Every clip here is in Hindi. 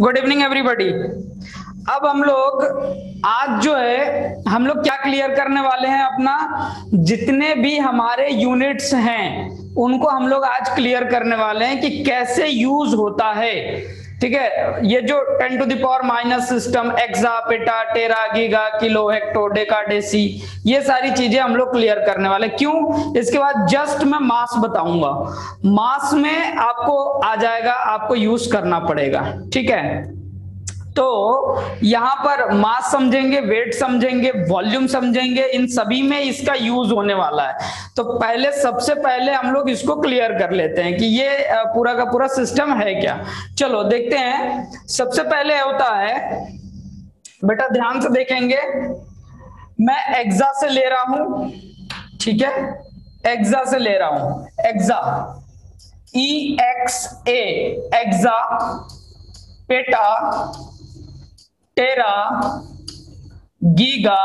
Good evening everybody. अब हम लोग आज जो है हम लोग क्या क्लियर करने वाले हैं, अपना जितने भी हमारे यूनिट्स हैं उनको हम लोग आज क्लियर करने वाले हैं कि कैसे यूज होता है। ठीक है, ये जो 10 to the power minus system, exa, peta, tera, giga, kilo, hecto, deca, deci, ये सारी चीजें हम लोग क्लियर करने वाले। क्यों? इसके बाद जस्ट मैं मास बताऊंगा, मास में आपको आ जाएगा, आपको यूज करना पड़ेगा। ठीक है, तो यहां पर मास समझेंगे, वेट समझेंगे, वॉल्यूम समझेंगे, इन सभी में इसका यूज होने वाला है। तो पहले सबसे पहले हम लोग इसको क्लियर कर लेते हैं कि ये पूरा का पूरा सिस्टम है क्या। चलो देखते हैं। सबसे पहले होता है, बेटा ध्यान से देखेंगे, मैं एक्सा से ले रहा हूं। ठीक है, एक्सा से ले रहा हूं, AXA, EXA, AXA, peta, tera, giga.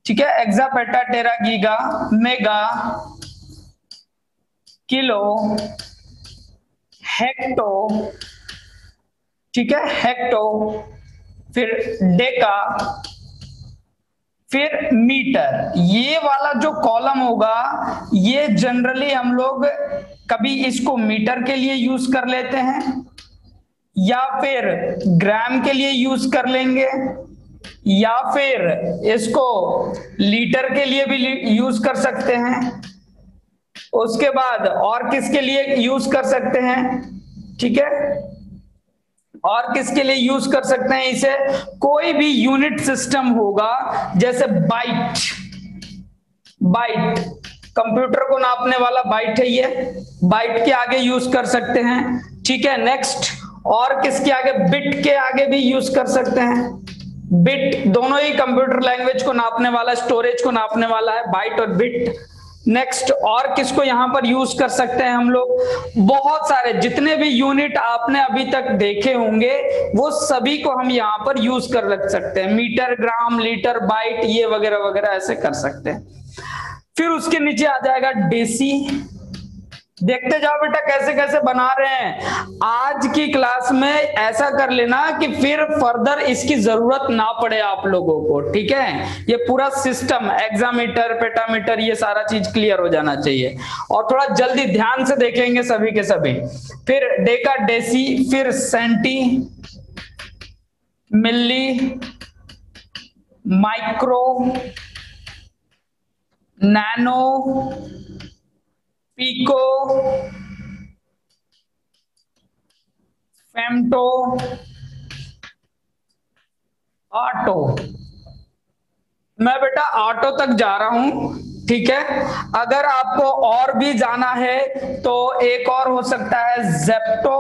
ठीक है, AXA, peta, tera, giga, mega, kilo, hecto. ठीक है, हेक्टो, फिर डेका, फिर मीटर। ये वाला जो कॉलम होगा ये जनरली हम लोग कभी इसको मीटर के लिए यूज कर लेते हैं, या फिर ग्राम के लिए यूज कर लेंगे, या फिर इसको लीटर के लिए भी यूज कर सकते हैं। उसके बाद और किसके लिए यूज कर सकते हैं? ठीक है, और किसके लिए यूज कर सकते हैं इसे? कोई भी यूनिट सिस्टम होगा, जैसे बाइट, बाइट कंप्यूटर को नापने वाला बाइट है, ये बाइट के आगे यूज कर सकते हैं। ठीक है, नेक्स्ट, और किसके आगे? बिट के आगे भी यूज कर सकते हैं। बिट दोनों ही कंप्यूटर लैंग्वेज को नापने वाला, स्टोरेज को नापने वाला है, बाइट और बिट। नेक्स्ट, और किसको यहां पर यूज कर सकते हैं हम लोग? बहुत सारे, जितने भी यूनिट आपने अभी तक देखे होंगे वो सभी को हम यहां पर यूज कर रख सकते हैं। मीटर, ग्राम, लीटर, बाइट, ये वगैरह वगैरह ऐसे कर सकते हैं। फिर उसके नीचे आ जाएगा डेसी। देखते जाओ बेटा कैसे कैसे बना रहे हैं। आज की क्लास में ऐसा कर लेना कि फिर फर्दर इसकी जरूरत ना पड़े आप लोगों को। ठीक है, ये पूरा सिस्टम, एक्सामीटर, पेटामीटर, ये सारा चीज क्लियर हो जाना चाहिए। और थोड़ा जल्दी ध्यान से देखेंगे सभी के सभी। फिर डेका, डेसी, फिर centi, milli, micro, nano, pico, femto, atto. मैं बेटा ऑटो तक जा रहा हूं। ठीक है, अगर आपको और भी जाना है तो एक और हो सकता है, जेप्टो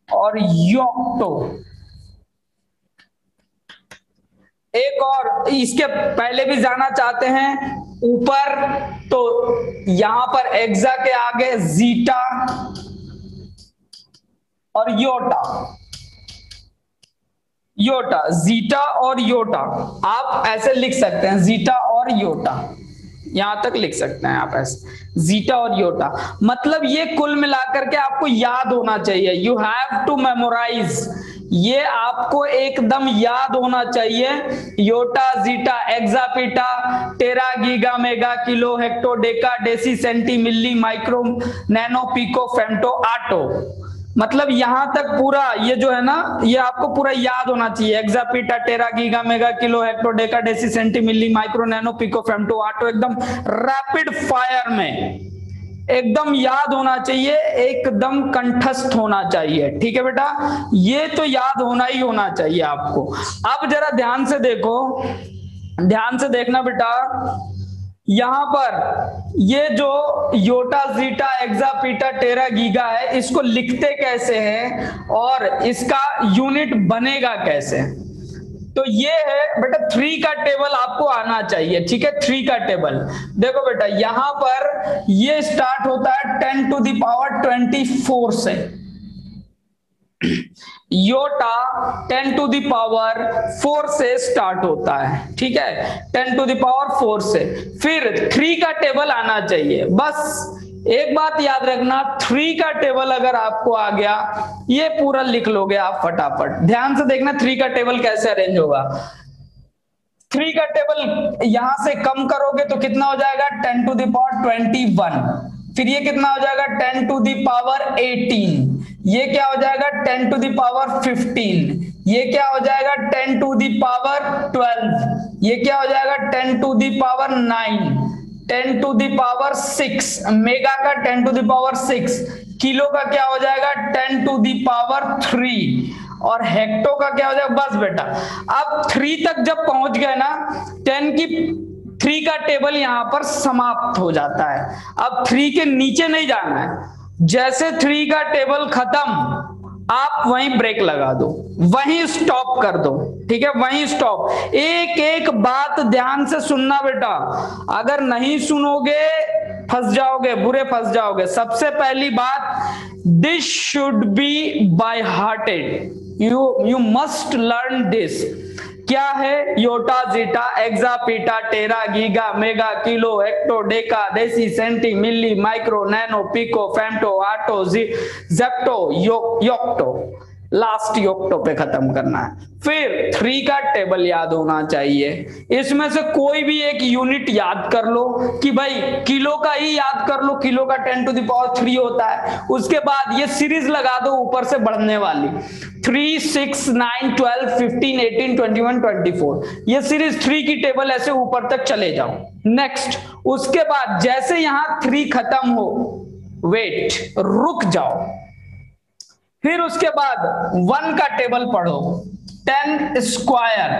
और योक्टो। एक और इसके पहले भी जाना चाहते हैं ऊपर, तो यहां पर एक्सा के आगे जीटा और योटा, योटा, जीटा और योटा, आप ऐसे लिख सकते हैं, जीटा और योटा, यहां तक लिख सकते हैं आप ऐसे, जीटा और योटा। मतलब ये कुल मिलाकर के आपको याद होना चाहिए, यू हैव टू मेमोराइज, ये आपको एकदम याद होना चाहिए। Yotta, zetta, exa, peta, tera, giga, mega, kilo, hecto, deca, deci, centi, milli, micro, nano, pico, femto, atto. मतलब यहां तक पूरा ये जो है ना, ये आपको पूरा याद होना चाहिए। Exa, peta, tera, giga, mega, kilo, hecto, deca, deci, centi, milli, micro, nano, pico, femto, atto, एकदम रैपिड फायर में एकदम याद होना चाहिए, एकदम कंठस्थ होना चाहिए। ठीक है बेटा, ये तो याद होना ही होना चाहिए आपको। अब जरा ध्यान से देखो, ध्यान से देखना बेटा, यहां पर ये जो Yotta, zetta, exa, peta, tera, giga है, इसको लिखते कैसे हैं और इसका यूनिट बनेगा कैसे? तो ये है बेटा 3 का टेबल आपको आना चाहिए। ठीक है, 3 का टेबल देखो बेटा, यहां पर ये स्टार्ट होता है 10 टू द पावर 24 से, योटा 10 टू द पावर 4 से स्टार्ट होता है। ठीक है, 10 टू द पावर 4 से। फिर 3 का टेबल आना चाहिए, बस एक बात याद रखना, 3 का टेबल अगर आपको आ गया, ये पूरा लिख लोगे आप फटाफट। ध्यान से देखना 3 का टेबल कैसे अरेंज होगा। 3 का टेबल यहां से कम करोगे तो कितना हो जाएगा, 10 टू द पावर 21। फिर ये कितना हो जाएगा, 10 टू द पावर 18। ये क्या हो जाएगा, 10 टू द पावर 15। ये क्या हो जाएगा, 10 टू द पावर 12। ये क्या हो जाएगा, 10 to the power 9। 10 to the power 6। Mega का 10 टू द पावर 6। किलो का क्या हो जाएगा, 10 टू द पावर 3। और हेक्टो का क्या हो जाएगा। बस बेटा, अब 3 तक जब पहुंच गए ना, 10 की 3 का टेबल यहां पर समाप्त हो जाता है। अब 3 के नीचे नहीं जाना है। जैसे 3 का टेबल खत्म, आप वहीं ब्रेक लगा दो, वहीं स्टॉप कर दो। ठीक है, वहीं स्टॉप। एक एक बात ध्यान से सुनना बेटा, अगर नहीं सुनोगे फंस जाओगे, बुरे फंस जाओगे। सबसे पहली बात, this should be by hearted. You must learn this. क्या है, yotta, zetta, exa, peta, tera, giga, mega, kilo, hecto, deca, deci, centi, milli, micro, nano, pico, femto, atto, zepto, yocto. Last yocto पे खत्म करना है। फिर 3 का टेबल याद होना चाहिए। इसमें से कोई भी एक यूनिट याद कर लो, कि भाई किलो का ही याद कर लो, किलो का 10 टू द पावर 3 होता है। उसके बाद ये सीरीज लगा दो ऊपर से बढ़ने वाली, 3, 6, 9, 12, 15, 18, 21, 24। ये सीरीज 3 की टेबल ऐसे ऊपर तक चले जाओ। नेक्स्ट, उसके बाद जैसे यहां 3 खत्म हो, वेट, रुक जाओ। फिर उसके बाद 1 का टेबल पढ़ो, 10 स्क्वायर,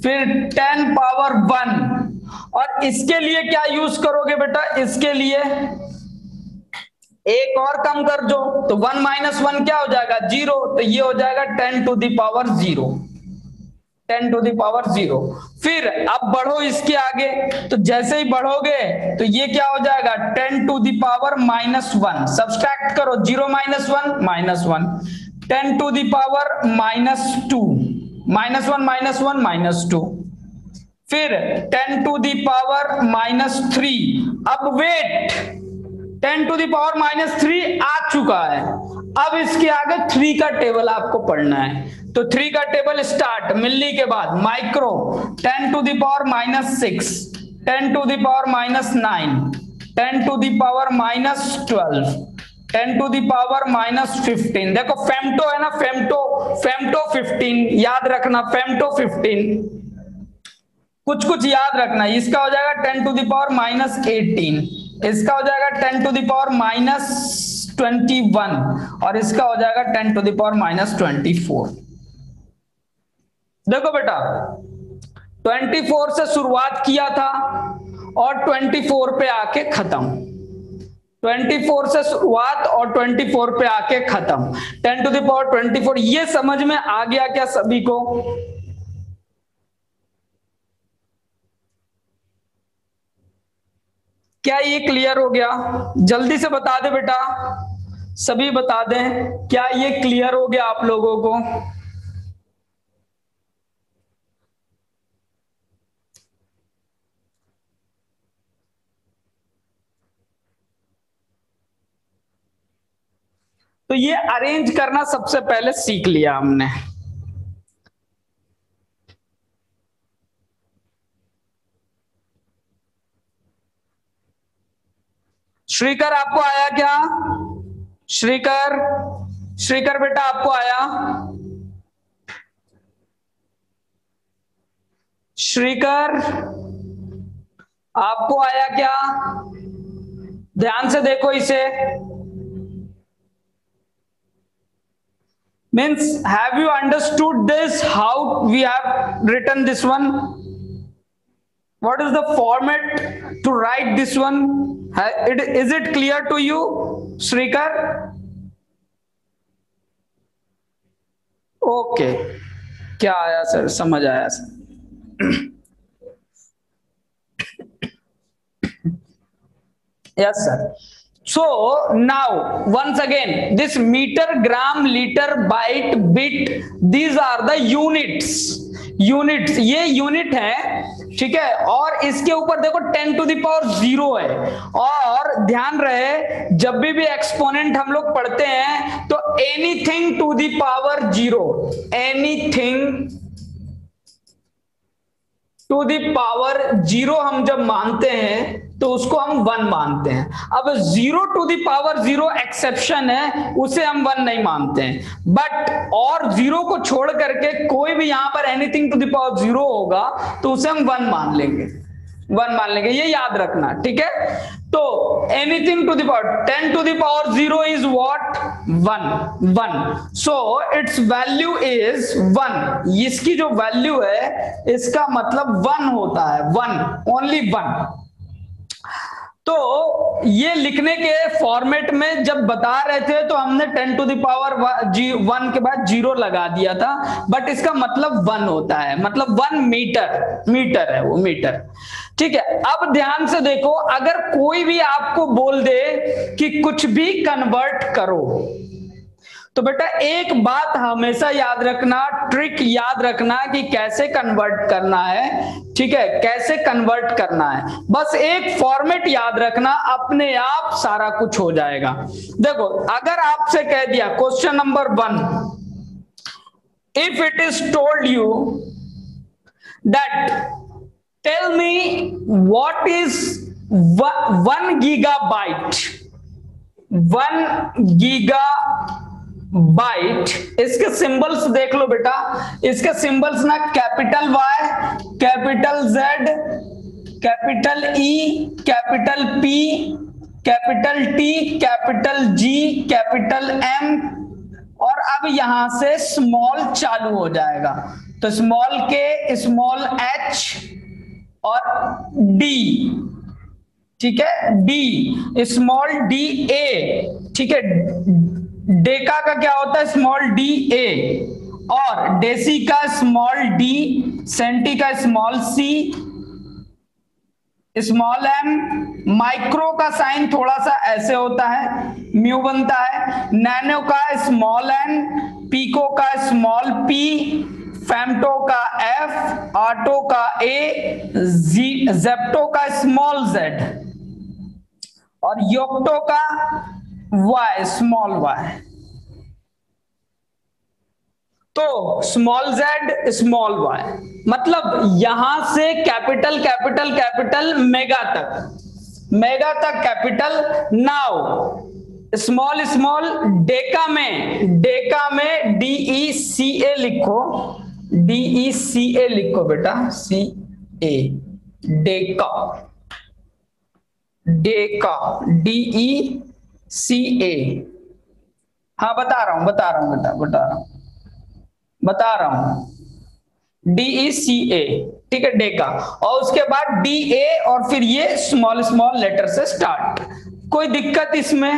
फिर 10 पावर 1। और इसके लिए क्या यूज करोगे बेटा, इसके लिए एक और कम कर दो, तो 1 माइनस 1 क्या हो जाएगा, 0। तो ये हो जाएगा 10 to the power 0। 10 to the power 0। फिर अब बढ़ो इसके आगे, तो जैसे ही बढ़ोगे तो ये क्या हो जाएगा, 10 टू द पावर -1। सब्सट्रैक्ट करो, 0 माइनस 1 -1। 10 to the power -2, -1 -1 -2। फिर 10 टू द पावर -3। अब वेट, 10 टू द पावर -3 आ चुका है। अब इसके आगे 3 का टेबल आपको पढ़ना है। तो 3 का टेबल स्टार्ट, मिली के बाद micro, 10 to the power -6, 10 to the power -9, 10 to the power -12, 10 to the power -15। देखो फेम्टो है ना, फेम्टो 15 याद रखना, फेम्टो 15 कुछ कुछ याद रखना। इसका हो जाएगा 10 टू द पावर -18, इसका हो जाएगा 10 टू द पावर -21 और इसका हो जाएगा 10 टू द पावर -24। देखो बेटा, 24 से शुरुआत किया था और 24 पे आके खत्म। 24 से शुरुआत और 24 पे आके खत्म। 10 टू द पावर 24, ये समझ में आ गया क्या सभी को? क्या ये क्लियर हो गया? जल्दी से बता दे बेटा, सभी बता दें, क्या ये क्लियर हो गया आप लोगों को? तो ये अरेंज करना सबसे पहले सीख लिया हमने। श्रीकर आपको आया क्या? श्रीकर बेटा आपको आया? श्रीकर आपको आया क्या? ध्यान से देखो इसे। Means, have you understood this? How we have written this one? What is the format to write this one? Is it clear to you, Shrikar? Okay. क्या आया सर, समझ आया sir? Yes sir. So now once again, this meter, gram, liter, byte, bit, these are the units. ये यूनिट है ठीक है, और इसके ऊपर देखो 10 टू द पावर 0 है। और ध्यान रहे जब भी एक्सपोनेंट हम लोग पढ़ते हैं तो anything to the power 0, anything to the power 0 हम जब मानते हैं तो उसको हम 1 मानते हैं। अब 0 टू द पावर 0 एक्सेप्शन है, उसे हम 1 नहीं मानते हैं। बट और 0 को छोड़ करके कोई भी यहां पर एनीथिंग टू द पावर 0 होगा तो उसे हम 1 मान लेंगे, 1 मान लेंगे, ये याद रखना, ठीक है। तो anything to the power 10 to the power 0 is what, 1, so it's value is 1। इसकी जो वैल्यू है इसका मतलब 1 होता है, 1, ओनली 1। तो ये लिखने के फॉर्मेट में जब बता रहे थे तो हमने 10 टू द पावर 1 के बाद 0 लगा दिया था, बट इसका मतलब 1 होता है, मतलब 1 मीटर, मीटर है वो, मीटर, ठीक है। अब ध्यान से देखो, अगर कोई भी आपको बोल दे कि कुछ भी कन्वर्ट करो, तो बेटा एक बात हमेशा याद रखना, ट्रिक याद रखना कि कैसे कन्वर्ट करना है, ठीक है, कैसे कन्वर्ट करना है, बस एक फॉर्मेट याद रखना, अपने आप सारा कुछ हो जाएगा। देखो अगर आपसे कह दिया question number 1, if it is told you that tell me what is 1 gigabyte, 1 gigabyte, इसके सिंबल्स देख लो बेटा, इसके सिंबल्स ना capital Y, capital Z, capital E, capital P, capital T, capital G, capital M, और अब यहां से स्मॉल चालू हो जाएगा, तो स्मॉल K, स्मॉल H और D, ठीक है, D, स्मॉल D A, ठीक है, डेका का क्या होता है, स्मॉल D A, और डेसी का स्मॉल D, सेंटी का small C, small m, micro का साइन थोड़ा सा ऐसे होता है, म्यू बनता है, नैनो का स्मॉल n, पीको का स्मॉल p, फेम्टो का f, ऑटो का a, जेप्टो का स्मॉल z, और योक्टो का y, स्मॉल y। तो स्मॉल z, स्मॉल y, मतलब यहां से कैपिटल कैपिटल कैपिटल मेगा तक, मेगा तक capital. Now small small Deka में, डेका में DECA लिखो, DECA लिखो बेटा, CA, डेका, डेका, DECA। हाँ बता रहा हूं बेटा, बता रहा हूं, DECA, ठीक है, डेका, और उसके बाद DA, और फिर ये स्मॉल स्मॉल लेटर से स्टार्ट। कोई दिक्कत इसमें?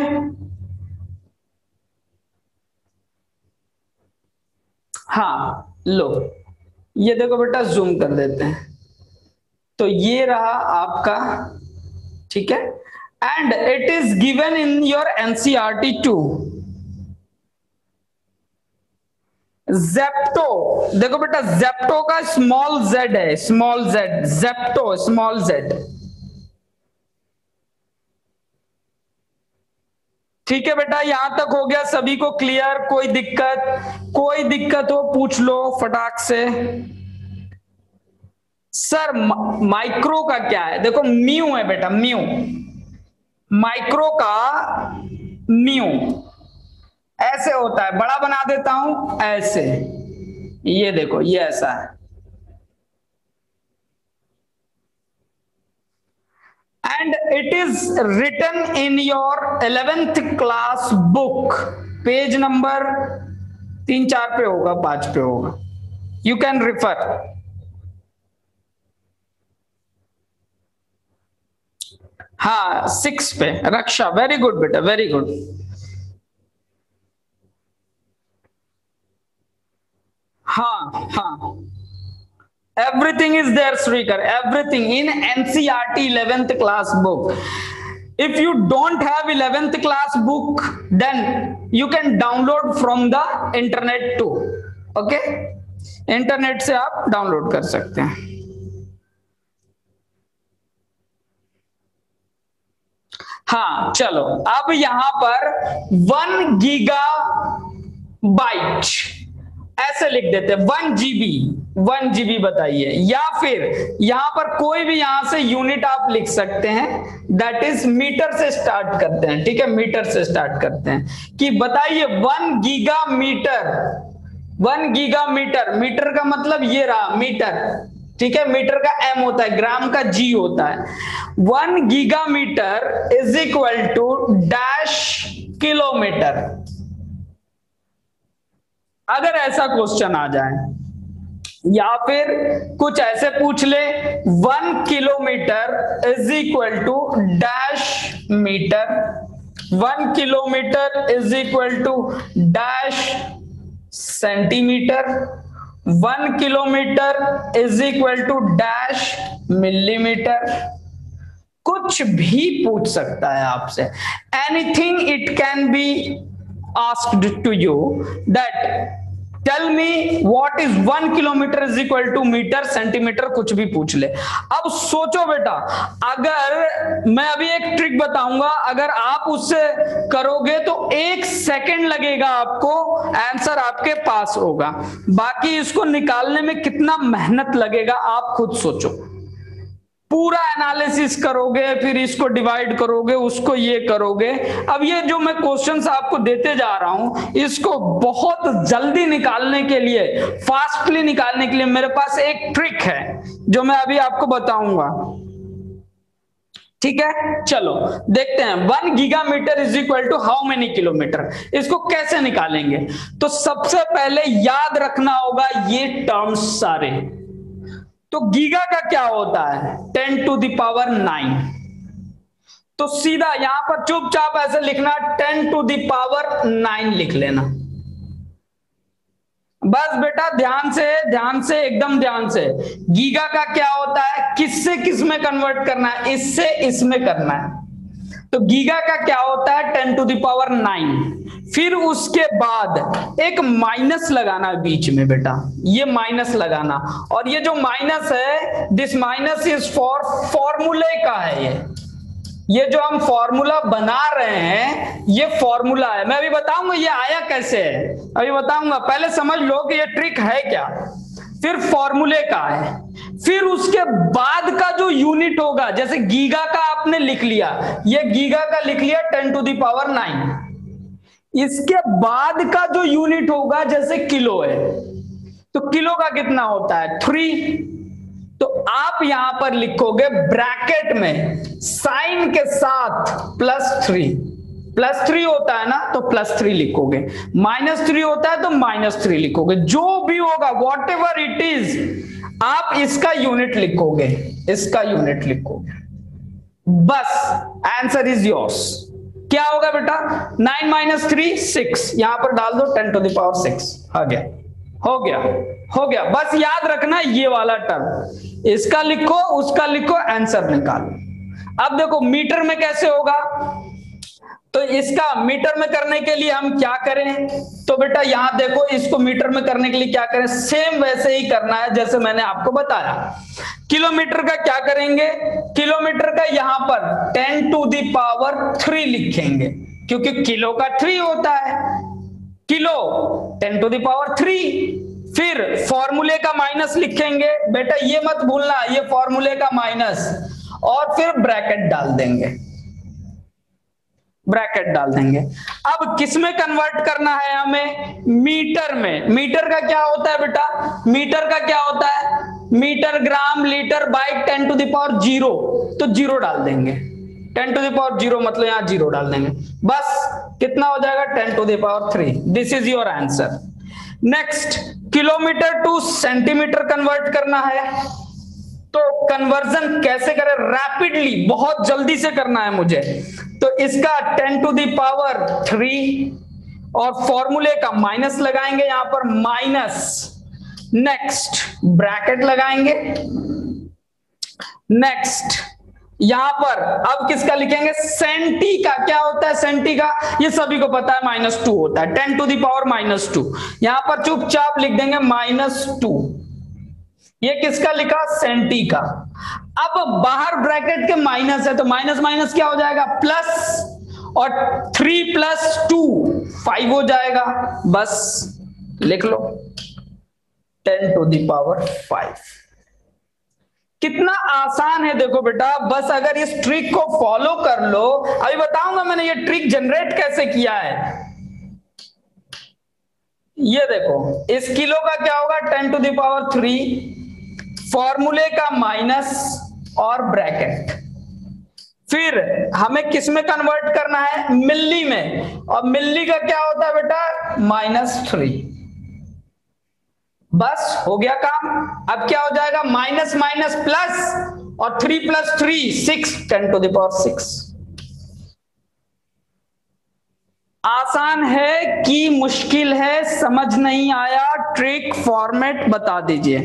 हाँ लो, ये देखो बेटा, जूम कर देते हैं, तो ये रहा आपका, ठीक है, and it is given in your NCERT 2। Zepto, देखो बेटा, जेप्टो का स्मॉल z है, small z, Zepto small z, ठीक है बेटा, यहां तक हो गया सभी को क्लियर? कोई दिक्कत हो पूछ लो फटाक से। सर माइक्रो का क्या है? देखो म्यू है बेटा, म्यू, माइक्रो का म्यू ऐसे होता है, बड़ा बना देता हूं ऐसे, ये देखो ये ऐसा है, and it is written in your 11th class book, page number 3-4 पे होगा, 5 पे होगा, यू कैन रिफर। हाँ 6 पे, रक्षा, वेरी गुड बेटा, वेरी गुड। हाँ हाँ, everything is there Srikar, everything in NCERT 11th class book. If you don't have 11th class book, then you can download from the internet too, okay, internet से आप डाउनलोड कर सकते हैं। हाँ चलो, अब यहां पर 1 गीगाबाइट ऐसे लिख देते हैं, 1 GB बताइए, या फिर यहां पर कोई भी यहां से यूनिट आप लिख सकते हैं, दैट इज मीटर से स्टार्ट करते हैं, ठीक है, मीटर से स्टार्ट करते हैं कि बताइए 1 गीगामीटर, 1 गीगामीटर, मीटर का मतलब ये रहा मीटर, ठीक है, मीटर का M होता है, ग्राम का G होता है। 1 gigametre is equal to dash kilometre. अगर ऐसा क्वेश्चन आ जाए या फिर कुछ ऐसे पूछ ले 1 kilometre is equal to dash metre, 1 kilometre is equal to dash centimetre, 1 kilometre is equal to dash millimetre, कुछ भी पूछ सकता है आपसे, anything it can be asked to you that tell me what is 1 kilometre is equal to metre, centimetre, कुछ भी पूछ ले। अब सोचो बेटा, अगर मैं अभी एक ट्रिक बताऊंगा, अगर आप उससे करोगे तो 1 सेकंड लगेगा आपको, आंसर आपके पास होगा। बाकी इसको निकालने में कितना मेहनत लगेगा आप खुद सोचो। पूरा एनालिसिस करोगे, फिर इसको डिवाइड करोगे, उसको ये करोगे। अब ये जो मैं क्वेश्चंस आपको देते जा रहा हूं, इसको बहुत जल्दी निकालने के लिए, फास्टली निकालने के लिए मेरे पास एक ट्रिक है जो मैं अभी आपको बताऊंगा, ठीक है। चलो देखते हैं 1 gigametre is equal to how many kilometre, इसको कैसे निकालेंगे। तो सबसे पहले याद रखना होगा ये टर्म्स सारे। तो गीगा का क्या होता है 10 टू द पावर 9, तो सीधा यहां पर चुपचाप ऐसे लिखना 10 टू द पावर 9 लिख लेना। बस बेटा ध्यान से एकदम ध्यान से, गीगा का क्या होता है, किससे किस में कन्वर्ट करना है, इससे इसमें करना है। तो गीगा का क्या होता है 10 टू द पावर 9, फिर उसके बाद एक माइनस लगाना बीच में बेटा, ये माइनस लगाना, और ये जो माइनस है, दिस माइनस इज फॉर फॉर्मूले का है। ये जो हम फॉर्मूला बना रहे हैं ये फॉर्मूला है, मैं अभी बताऊंगा ये आया कैसे है, अभी बताऊंगा, पहले समझ लो कि ये ट्रिक है क्या। फिर फॉर्मूले का है, फिर उसके बाद का जो यूनिट होगा, जैसे गीगा का आपने लिख लिया, ये गीगा का लिख लिया 10 टू द पावर 9, इसके बाद का जो यूनिट होगा जैसे किलो है, तो किलो का कितना होता है 3, तो आप यहां पर लिखोगे ब्रैकेट में साइन के साथ +3, +3 होता है ना तो +3 लिखोगे, -3 होता है तो -3 लिखोगे, जो भी होगा वॉट एवर इट इज आप इसका यूनिट लिखोगे, इसका यूनिट लिखोगे, बस आंसर इज योर्स। क्या होगा बेटा 9 - 3 6, यहां पर डाल दो 10 टू द पावर 6, आ गया, हो गया, हो गया। बस याद रखना ये वाला टर्म, इसका लिखो उसका लिखो, आंसर निकालो। अब देखो मीटर में कैसे होगा, तो इसका मीटर में करने के लिए हम क्या करें, तो बेटा यहां देखो, इसको मीटर में करने के लिए क्या करें, सेम वैसे ही करना है जैसे मैंने आपको बताया। किलोमीटर का क्या करेंगे, किलोमीटर का यहां पर 10 टू द पावर 3 लिखेंगे, क्योंकि किलो का 3 होता है, किलो 10 टू द पावर 3। फिर फॉर्मूले का माइनस लिखेंगे, बेटा ये मत भूलना, ये फॉर्मूले का माइनस, और फिर ब्रैकेट डाल देंगे, ब्रैकेट डाल देंगे। अब किस में कन्वर्ट करना है हमें, मीटर में। मीटर का क्या होता है बेटा, मीटर का क्या होता है, metre, gram, litre, by 10 to the power 0, तो 0 डाल देंगे, 10 टू द पावर 0 मतलब यहां 0 डाल देंगे, बस कितना हो जाएगा 10 to the power 3। This is your answer. Next, kilometre to centimetre convert करना है, तो कन्वर्जन कैसे करें, रैपिडली, बहुत जल्दी से करना है मुझे, तो इसका 10 टू द पावर 3 और फॉर्मूले का माइनस लगाएंगे यहां पर माइनस, नेक्स्ट ब्रैकेट लगाएंगे, नेक्स्ट यहां पर अब किसका लिखेंगे, सेंटी का। क्या होता है सेंटी का, ये सभी को पता है -2 होता है, 10 टू द पावर -2, यहां पर चुपचाप लिख देंगे -2। ये किसका लिखा, सेंटी का। अब बाहर ब्रैकेट के माइनस है तो माइनस माइनस क्या हो जाएगा, प्लस, और 3 प्लस 2 5 हो जाएगा, बस लिख लो 10 टू द पावर 5। कितना आसान है देखो बेटा, बस अगर इस ट्रिक को फॉलो कर लो। अभी बताऊंगा मैंने ये ट्रिक जनरेट कैसे किया है। ये देखो, इस किलो का क्या होगा, 10 टू द पावर 3, फॉर्मूले का माइनस और ब्रैकेट। फिर हमें किस में कन्वर्ट करना है, मिली में, और मिली का क्या होता है बेटा, -3। बस हो गया काम। अब क्या हो जाएगा, माइनस माइनस प्लस, और 3 प्लस 3 6, 10 टू द पावर 6। आसान है कि मुश्किल है, समझ नहीं आया, ट्रिक फॉर्मेट बता दीजिए।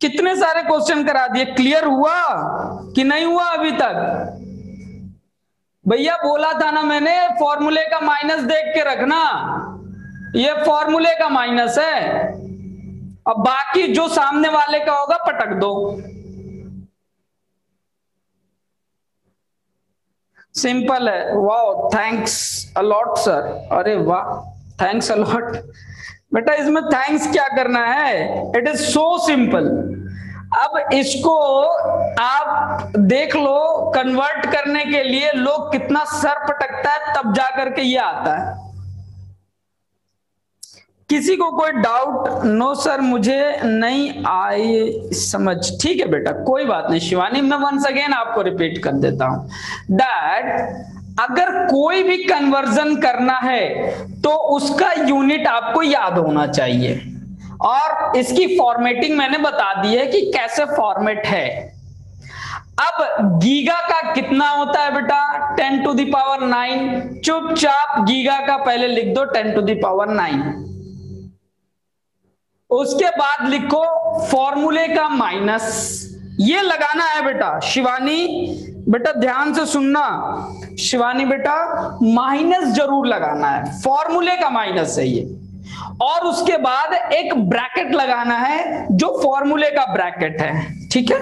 कितने सारे क्वेश्चन करा दिए, क्लियर हुआ कि नहीं हुआ अभी तक? भैया बोला था ना मैंने, फॉर्मूले का माइनस देख के रखना, ये फॉर्मूले का माइनस है, अब बाकी जो सामने वाले का होगा पटक दो। सिंपल है। वाह, थैंक्स अलॉट सर, अरे वाह, थैंक्स अलॉट। बेटा इसमें थैंक्स क्या करना है, इट इज सो सिंपल। अब इसको आप देख लो, कन्वर्ट करने के लिए लोग कितना सर पटकता है तब जाकर के ये आता है। किसी को कोई डाउट? नो सर मुझे नहीं आई समझ। ठीक है बेटा, कोई बात नहीं शिवानी, मैं वंस अगेन आपको रिपीट कर देता हूं दैट अगर कोई भी कन्वर्जन करना है तो उसका यूनिट आपको याद होना चाहिए, और इसकी फॉर्मेटिंग मैंने बता दी है कि कैसे फॉर्मेट है। अब गीगा का कितना होता है बेटा, 10 टू द पावर 9। चुपचाप गीगा का पहले लिख दो 10 टू द पावर 9, उसके बाद लिखो फॉर्मूले का माइनस, ये लगाना है बेटा। शिवानी बेटा ध्यान से सुनना, शिवानी बेटा माइनस जरूर लगाना है, फॉर्मूले का माइनस है ये, और उसके बाद एक ब्रैकेट लगाना है जो फॉर्मूले का ब्रैकेट है। ठीक है,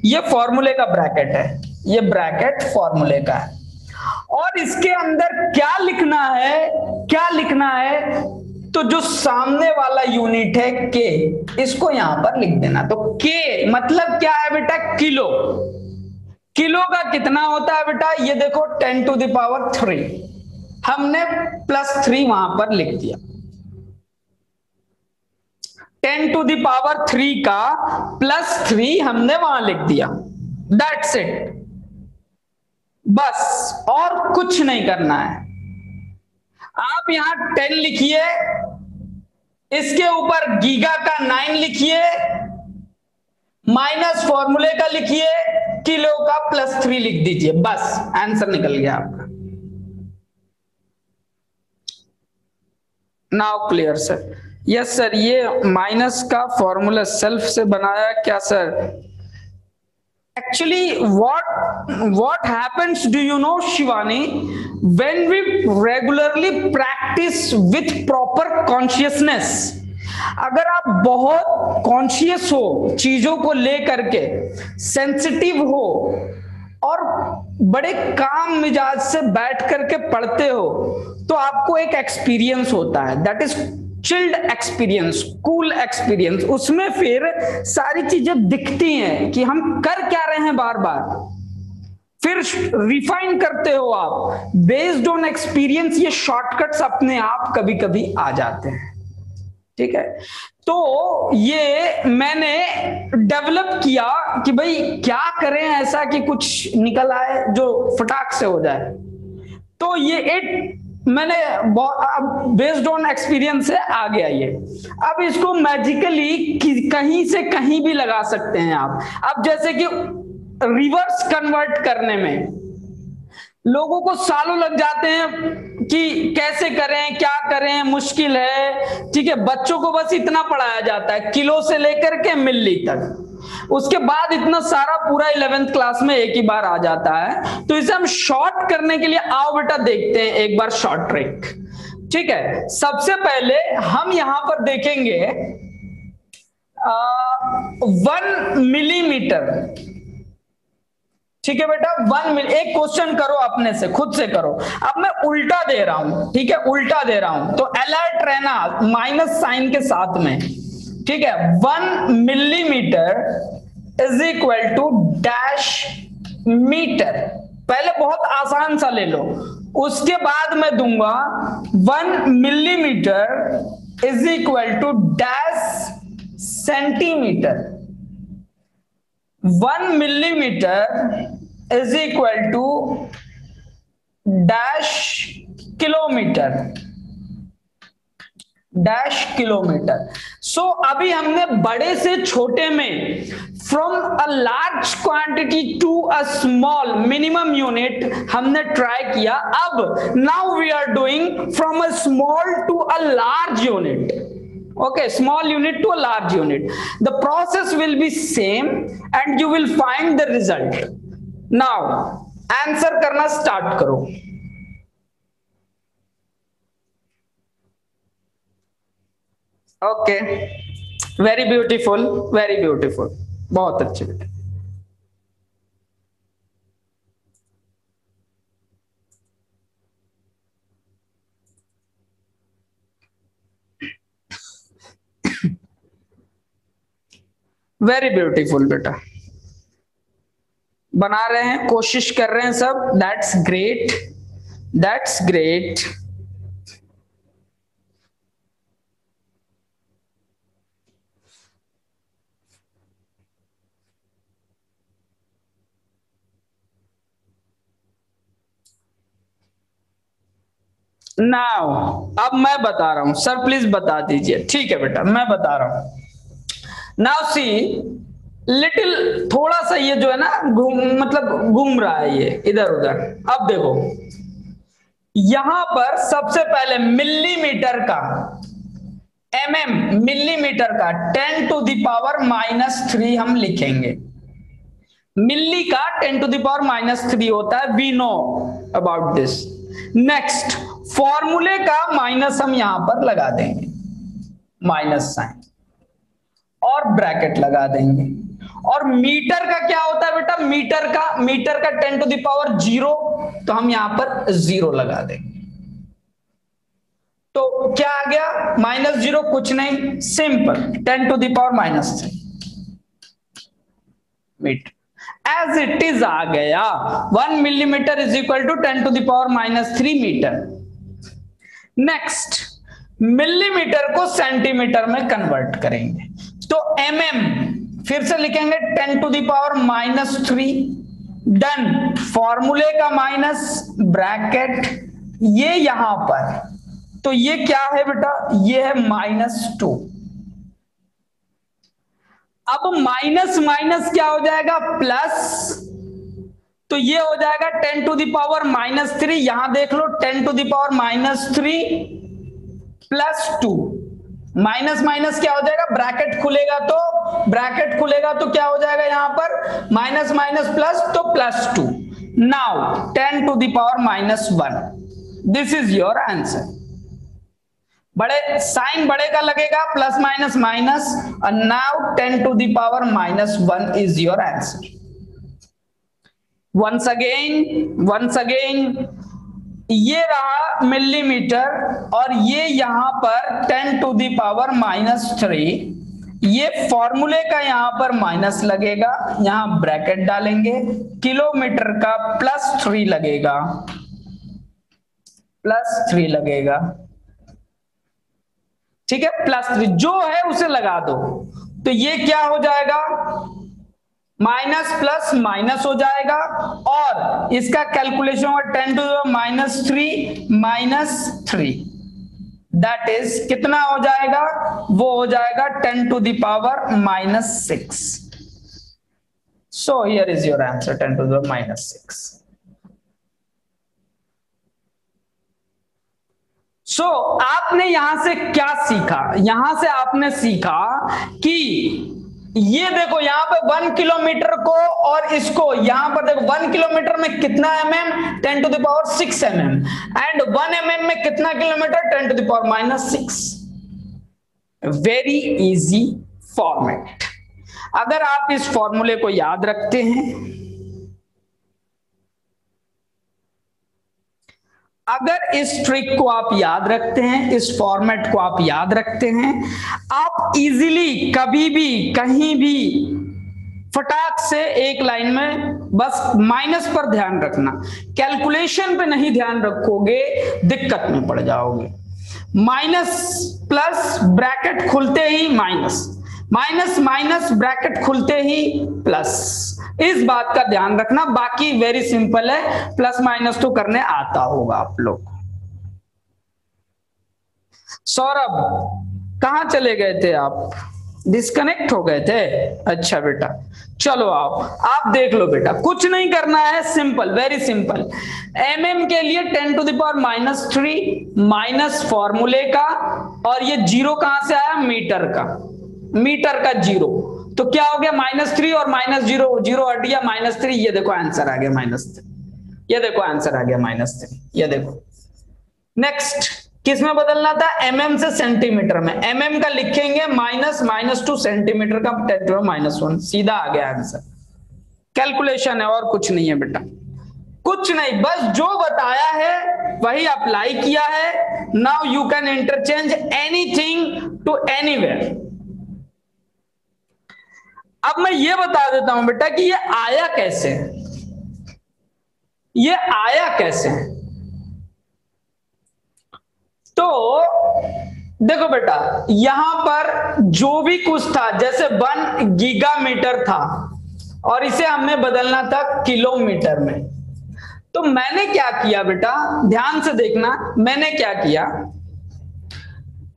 ये फॉर्मूले का ब्रैकेट है, ये ब्रैकेट फॉर्मूले का है, और इसके अंदर क्या लिखना है, क्या लिखना है, तो जो सामने वाला यूनिट है के, इसको यहां पर लिख देना। तो के मतलब क्या है बेटा, किलो। किलो का कितना होता है बेटा, ये देखो 10 टू द पावर 3, हमने +3 वहां पर लिख दिया। 10 टू द पावर 3 का +3 हमने वहां लिख दिया, दैट्स इट, बस और कुछ नहीं करना है। आप यहां 10 लिखिए, इसके ऊपर गीगा का 9 लिखिए, माइनस फॉर्मूले का लिखिए, किलो का +3 लिख दीजिए, बस आंसर निकल गया आपका। Now clear sir? Yes sir, ये माइनस का फॉर्मूला सेल्फ से बनाया क्या sir? Actually, what happens, do you know, Shivani? When we regularly practice with proper consciousness, अगर आप बहुत कॉन्शियस हो, चीजों को लेकर के सेंसिटिव हो, और बड़े काम मिजाज से बैठ करके पढ़ते हो, तो आपको एक एक्सपीरियंस होता है, that is chilled experience, cool experience. उसमें फिर सारी चीजें दिखती हैं कि हम कर क्या रहे हैं बार बार, फिर रिफाइन करते हो आप बेस्ड ऑन एक्सपीरियंस। ये शॉर्टकट्स अपने आप कभी कभी आ जाते हैं। ठीक है, तो ये मैंने डेवलप किया कि भाई क्या करें ऐसा कि कुछ निकल आए जो फटाक से हो जाए। तो ये मैंने बेस्ड ऑन एक्सपीरियंस से आ गया ये। अब इसको मैजिकली कहीं से कहीं भी लगा सकते हैं आप। अब जैसे कि रिवर्स कन्वर्ट करने में लोगों को सालों लग जाते हैं कि कैसे करें, क्या करें, मुश्किल है। ठीक है, बच्चों को बस इतना पढ़ाया जाता है, किलो से लेकर के मिली तक, उसके बाद इतना सारा पूरा 11th क्लास में एक ही बार आ जाता है। तो इसे हम शॉर्ट करने के लिए आओ बेटा देखते हैं एक बार शॉर्ट ट्रिक। ठीक है, सबसे पहले हम यहां पर देखेंगे 1 मिलीमीटर। ठीक है बेटा, 1 मिली। एक क्वेश्चन करो अपने से, खुद से करो। अब मैं उल्टा दे रहा हूं, ठीक है, उल्टा दे रहा हूं, तो अलर्ट रहना माइनस साइन के साथ में। ठीक है, 1 millimetre is equal to dash metre. पहले बहुत आसान सा ले लो, उसके बाद मैं दूंगा 1 millimetre is equal to dash centimetre. 1 millimeter is equal to dash kilometre, dash kilometre. So अभी हमने बड़े से छोटे में from a large quantity to a small minimum unit हमने ट्राई किया। अब now we are doing from a small to a large unit. Okay, small unit to a large unit. The process will be same and you will find the result. Now, answer करना start करो। Okay, very beautiful, very beautiful, बहुत अच्छे बेटे। वेरी ब्यूटीफुल बेटा, बना रहे हैं, कोशिश कर रहे हैं सब। That's great, that's great. Now अब मैं बता रहा हूं, सर प्लीज बता दीजिए। ठीक है बेटा, मैं बता रहा हूं। नाउ सी लिटिल, थोड़ा सा ये जो है ना मतलब घूम रहा है ये इधर उधर। अब देखो, यहां पर सबसे पहले मिलीमीटर का, मिलीमीटर का 10 टू द पावर -3 हम लिखेंगे। मिली का 10 टू द पावर -3 होता है, we know about this. Next, फॉर्मूले का माइनस हम यहां पर लगा देंगे, माइनस साइन, और ब्रैकेट लगा देंगे। और मीटर का क्या होता है बेटा, मीटर का 10 टू द पावर 0, तो हम यहां पर 0 लगा देंगे। तो क्या आ गया, -0 कुछ नहीं, simple 10 to the power -3 metre. As it is आ गया 1 millimetre is equal to 10 to the power -3 metre. Next, millimetre को सेंटीमीटर में कन्वर्ट करेंगे, तो फिर से लिखेंगे 10 टू द पावर -3। डन, फॉर्मूले का माइनस, ब्रैकेट, ये यहां पर, तो ये क्या है बेटा, ये है -2। अब माइनस माइनस क्या हो जाएगा, प्लस, तो ये हो जाएगा 10 टू द पावर -3। यहां देख लो, 10 to the power -3 +2, minus minus क्या हो जाएगा, ब्रैकेट खुलेगा तो क्या हो जाएगा यहां पर, माइनस माइनस प्लस, तो +2। Now 10 to the power -1, this is your answer. बड़े साइन बड़े का लगेगा, प्लस माइनस माइनस, और now 10 to the power -1 is your answer. Once again, ये रहा मिलीमीटर, और ये यहां पर 10 टू द पावर -3। ये फॉर्मूले का यहां पर माइनस लगेगा, यहां ब्रैकेट डालेंगे, किलोमीटर का +3 लगेगा, +3 लगेगा। ठीक है, +3 जो है उसे लगा दो, तो ये क्या हो जाएगा, माइनस प्लस माइनस हो जाएगा, और इसका कैलकुलेशन होगा 10 टू द -3 दैट इज कितना हो जाएगा, वो हो जाएगा 10 to the power -6। So here is your answer, 10 to the -6। सो आपने यहां से क्या सीखा, यहां से आपने सीखा कि ये देखो यहाँ पे 1 किलोमीटर को और इसको यहां पर देखो 1 किलोमीटर में कितना mm 10 to the power 6 mm and 1 mm में कितना kilometre 10 to the power -6। Very easy format. अगर आप इस फॉर्मूले को याद रखते हैं, अगर इस ट्रिक को आप याद रखते हैं, इस फॉर्मेट को आप याद रखते हैं, आप इजीली कभी भी कहीं भी फटाक से एक लाइन में, बस माइनस पर ध्यान रखना, कैलकुलेशन पे नहीं ध्यान रखोगे दिक्कत में पड़ जाओगे। माइनस प्लस ब्रैकेट खुलते ही माइनस, माइनस माइनस ब्रैकेट खुलते ही प्लस, इस बात का ध्यान रखना। बाकी वेरी सिंपल है, प्लस माइनस तो करने आता होगा आप लोग। सौरभ कहां चले गए थे आप? डिस्कनेक्ट हो गए थे? अच्छा बेटा चलो आप देख लो बेटा, कुछ नहीं करना है, सिंपल, वेरी सिंपल। mm के लिए 10 टू द पावर -3 माइनस फॉर्मूले का, और ये जीरो कहां से आया? मीटर का, मीटर का जीरो, तो क्या हो गया -3 और -0, जीरो हट गया -3, ये देखो आंसर आ गया -3, ये देखो आंसर आ गया -3, ये देखो। नेक्स्ट किस में बदलना था? mm से सेंटीमीटर में, mm का लिखेंगे -2 सेंटीमीटर का 10 टू -1, सीधा आ गया आंसर। कैलकुलेशन है और कुछ नहीं है बेटा, कुछ नहीं, बस जो बताया है वही अप्लाई किया है। Now you can interchange anything to anywhere. अब मैं ये बता देता हूं बेटा कि ये आया कैसे, ये आया कैसे। तो देखो बेटा, यहां पर जो भी कुछ था, जैसे 1 गीगामीटर था और इसे हमने बदलना था किलोमीटर में, तो मैंने क्या किया बेटा, ध्यान से देखना, मैंने क्या किया,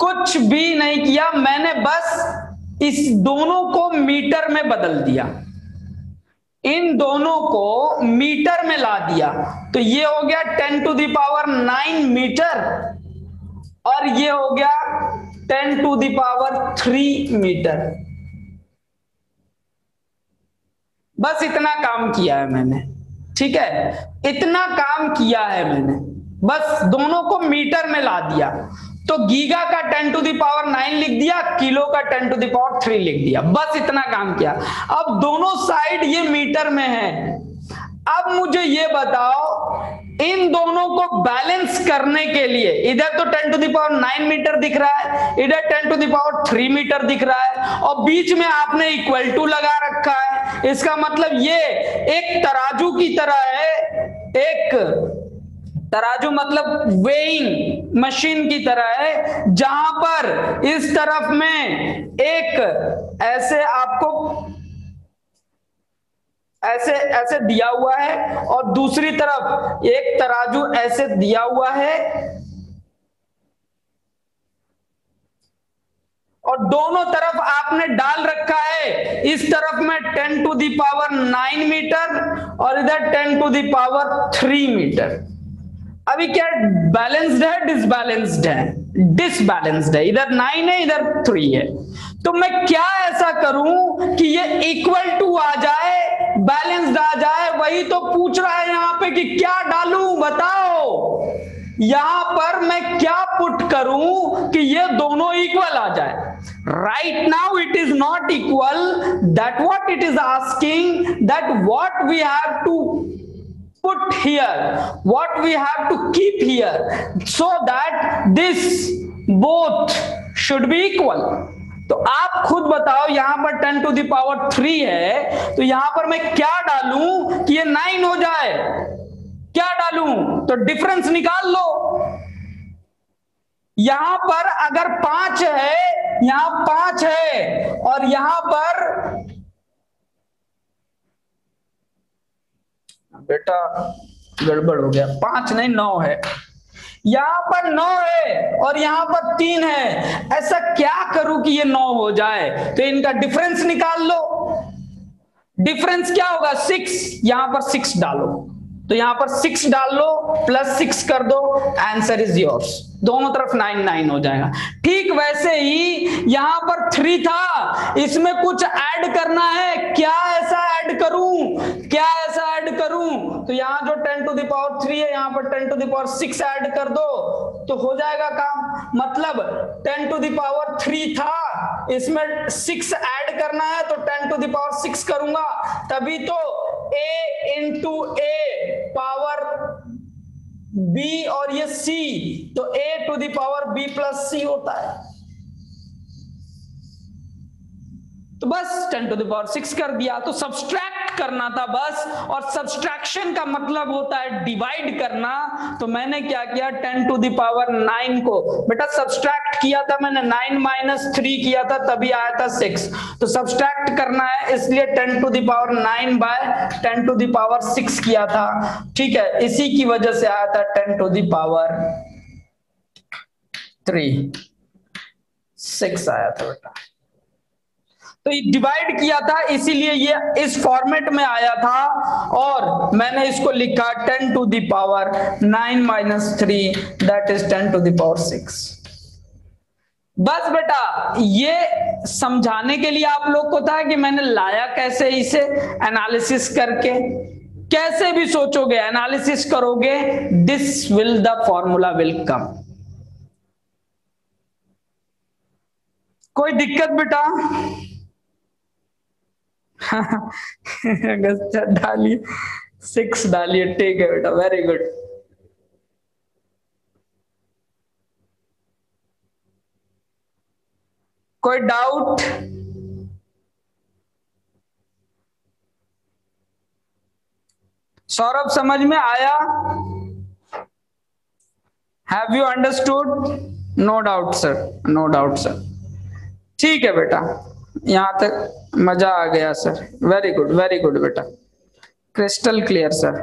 कुछ भी नहीं किया, मैंने बस इस दोनों को मीटर में बदल दिया, इन दोनों को मीटर में ला दिया, तो ये हो गया 10 टू द पावर 9 मीटर और ये हो गया 10 टू द पावर 3 मीटर। बस इतना काम किया है मैंने, ठीक है, इतना काम किया है मैंने, बस दोनों को मीटर में ला दिया। तो गीगा का 10 टू द पावर 9 लिख दिया, किलो का 10 टू द पावर 3 लिख दिया, बस इतना काम किया। अब दोनों साइड ये मीटर में है। अब मुझे ये बताओ, इन दोनों को बैलेंस करने के लिए, इधर तो 10 टू द पावर 9 मीटर दिख रहा है, इधर 10 टू द पावर 3 मीटर दिख रहा है, और बीच में आपने इक्वल टू लगा रखा है। इसका मतलब ये एक तराजू की तरह है, एक तराजू मतलब वेइंग मशीन की तरह है, जहां पर इस तरफ में एक ऐसे आपको ऐसे ऐसे दिया हुआ है और दूसरी तरफ एक तराजू ऐसे दिया हुआ है, और दोनों तरफ आपने डाल रखा है, इस तरफ में 10 टू द पावर 9 मीटर और इधर 10 टू द पावर 3 मीटर। अभी क्या बैलेंस्ड है, डिसबैलेंस्ड है? डिसबैलेंस्ड है, इधर 9 है इधर 3 है। तो मैं क्या ऐसा करूं कि ये इक्वल टू आ जाए, बैलेंस्ड आ जाए? वही तो पूछ रहा है यहां पे कि क्या डालूं, बताओ। यहां पर मैं क्या पुट करूं कि ये दोनों इक्वल आ जाए? Right now it is not equal, that what it is asking, that what we have to put here, what we have to keep here, so that this both should be equal. तो आप खुद बताओ, यहां पर 10 टू द पावर 3 है, तो यहां पर मैं क्या डालूं कि ये 9 हो जाए? क्या डालूं? तो डिफरेंस निकाल लो। यहां पर अगर 5 है, यहां 5 है और यहां पर बेटा गड़बड़ हो गया, 5 नहीं 9 है, यहां पर 9 है और यहां पर 3 है। ऐसा क्या करूं कि ये 9 हो जाए? तो इनका डिफरेंस निकाल लो। डिफरेंस क्या होगा? 6, यहां पर 6 डालो, तो तो यहां पर 6 डाल लो, +6 कर दो, आंसर इज योर्स। दोनों तरफ 9 9 हो जाएगा। ठीक वैसे ही यहां पर 3 था, इसमें कुछ ऐड करना है। क्या ऐसा ऐड करूं, क्या ऐसा ऐड करूं? तो यहां जो 10 टू द पावर 3 है, यहां पर 10 टू द पावर 6 ऐड कर दो तो हो जाएगा काम। मतलब 10 टू द पावर 3 था, इसमें 6 ऐड करना है तो 10 टू द पावर 6 करूंगा, तभी तो a into a power b और ये c, तो a to the power b plus c होता है। तो बस 10 टू द पावर 6 कर दिया। तो सब्सट्रैक्ट करना था बस, और सब्सट्रैक्शन का मतलब होता है डिवाइड करना। तो मैंने क्या किया, 10 टू द पावर 9 को बेटा सब्सट्रैक्ट किया था मैंने, 9 माइनस 3 किया था, तभी आया था 6। तो सब्सट्रैक्ट करना है, इसलिए 10 to the power 9 by 10 to the power 6 किया था। ठीक है, इसी की वजह से आया था 10 टू द पावर 3, 6 आया था बेटा। तो डिवाइड किया था, इसीलिए ये इस फॉर्मेट में आया था, और मैंने इसको लिखा 10 to the power 9 minus 3, that is 10 to the power 6। बस बेटा ये समझाने के लिए आप लोग को था कि मैंने लाया कैसे, इसे एनालिसिस करके। कैसे भी सोचोगे, एनालिसिस करोगे, this will the formula will come. कोई दिक्कत बेटा? डालिए 6 डालिए, ठीक है बेटा, वेरी गुड। कोई डाउट? सौरभ समझ में आया? Have you understood? No doubt sir, no doubt sir. ठीक है बेटा, यहां तक मजा आ गया सर, वेरी गुड बेटा, क्रिस्टल क्लियर सर।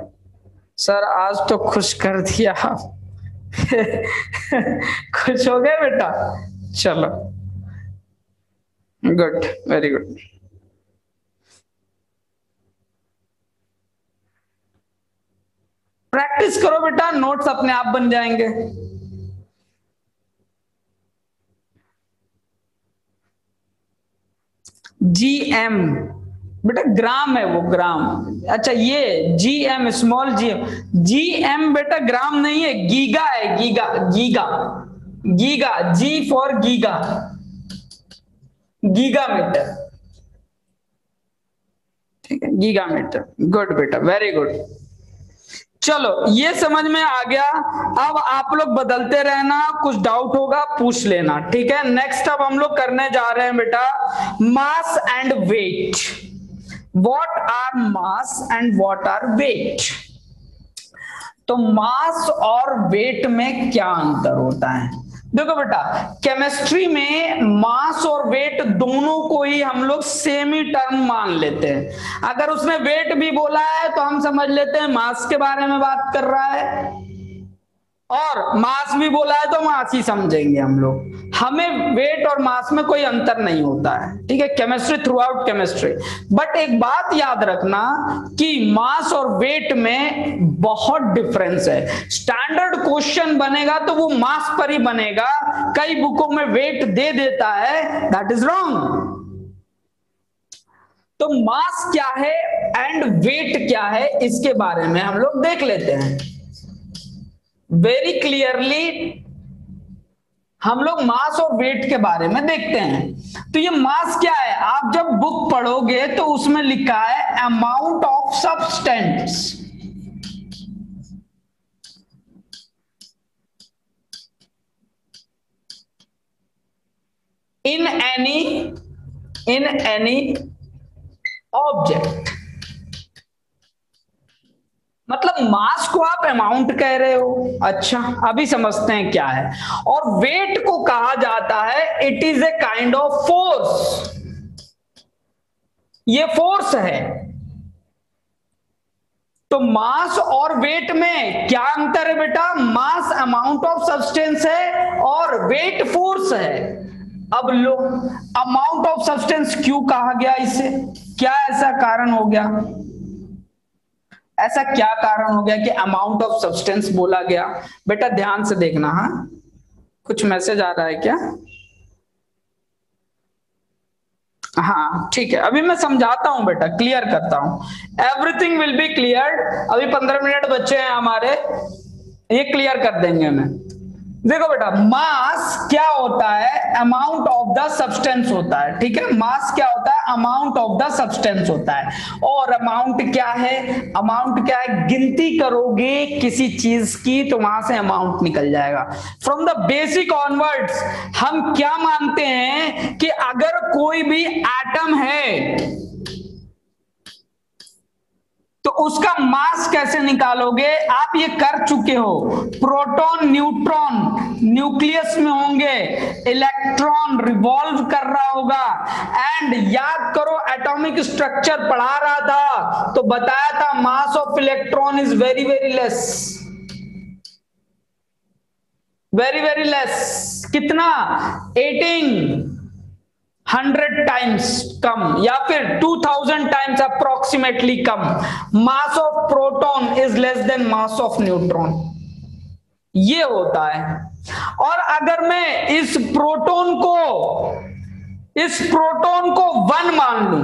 सर आज तो खुश कर दिया खुश हो गए बेटा, चलो गुड, वेरी गुड। प्रैक्टिस करो बेटा, नोट्स अपने आप बन जाएंगे। GM बेटा ग्राम है वो, ग्राम। अच्छा ये GM, स्मॉल GM, GM बेटा ग्राम नहीं है, गीगा है, giga giga giga, G for giga, giga metre. ठीक है, गीगा मीटर। गुड बेटा, वेरी गुड। चलो ये समझ में आ गया। अब आप लोग बदलते रहना, कुछ डाउट होगा पूछ लेना, ठीक है। नेक्स्ट अब हम लोग करने जा रहे हैं बेटा mass and weight. What are mass and what are weight? तो मास और वेट में क्या अंतर होता है? देखो बेटा केमिस्ट्री में मास और वेट दोनों को ही हम लोग सेम ही टर्म मान लेते हैं। अगर उसने वेट भी बोला है तो हम समझ लेते हैं मास के बारे में बात कर रहा है, और मास भी बोला है तो मास ही समझेंगे हम लोग। हमें वेट और मास में कोई अंतर नहीं होता है, ठीक है, chemistry through out chemistry. But एक बात याद रखना कि मास और वेट में बहुत डिफरेंस है। स्टैंडर्ड क्वेश्चन बनेगा तो वो मास पर ही बनेगा, कई बुकों में वेट दे देता है, दैट इज रॉन्ग। तो मास क्या है एंड वेट क्या है, इसके बारे में हम लोग देख लेते हैं वेरी क्लियरली। हम लोग मास और वेट के बारे में देखते हैं। तो ये मास क्या है, आप जब बुक पढ़ोगे तो उसमें लिखा है amount of substance. In any object. मतलब मास को आप अमाउंट कह रहे हो, अच्छा अभी समझते हैं क्या है। और वेट को कहा जाता है it is a kind of force, ये फोर्स है। तो मास और वेट में क्या अंतर है बेटा? मास अमाउंट ऑफ सब्सटेंस है और वेट फोर्स है। अब लो अमाउंट ऑफ सब्सटेंस क्यों कहा गया इसे, क्या ऐसा कारण हो गया? ऐसा क्या कारण हो गया कि अमाउंट ऑफ सब्सटेंस बोला गया? बेटा ध्यान से देखना। हाँ, कुछ मैसेज आ रहा है क्या? हाँ ठीक है, अभी मैं समझाता हूं बेटा, क्लियर करता हूं। Everything will be clear. अभी 15 मिनट बचे हैं हमारे, ये क्लियर कर देंगे मैं। देखो बेटा, मास क्या होता है? अमाउंट ऑफ द सब्सटेंस होता है, ठीक है। मास क्या होता है? अमाउंट ऑफ द सब्सटेंस होता है। और अमाउंट क्या है? अमाउंट क्या है? गिनती करोगे किसी चीज की तो वहां से अमाउंट निकल जाएगा। फ्रॉम द बेसिक ऑनवर्ड्स हम क्या मानते हैं कि अगर कोई भी एटम है तो उसका मास कैसे निकालोगे? आप ये कर चुके हो। प्रोटॉन न्यूट्रॉन न्यूक्लियस में होंगे, इलेक्ट्रॉन रिवॉल्व कर रहा होगा। एंड याद करो, एटॉमिक स्ट्रक्चर पढ़ा रहा था तो बताया था mass of electron is very very less, very very less. कितना? 1800 टाइम्स कम, या फिर 2000 times approximately come. Mass of proton is less then mass of neutron, ये होता है। और अगर मैं इस प्रोटॉन को 1 मान लूं,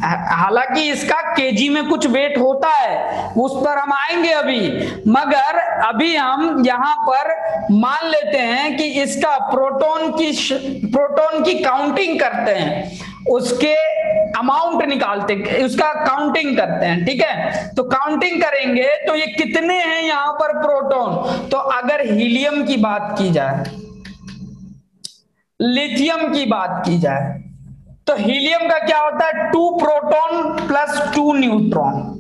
हालांकि इसका केजी में कुछ वेट होता है, उस पर हम आएंगे अभी, मगर अभी हम यहां पर मान लेते हैं कि इसका प्रोटॉन की काउंटिंग करते हैं, उसके अमाउंट निकालते, उसका काउंटिंग करते हैं, ठीक है। तो काउंटिंग करेंगे तो ये कितने हैं यहां पर प्रोटॉन? तो अगर हीलियम की बात की जाए, लिथियम की बात की जाए, तो हीलियम का क्या होता है? 2 प्रोटॉन प्लस 2 न्यूट्रॉन।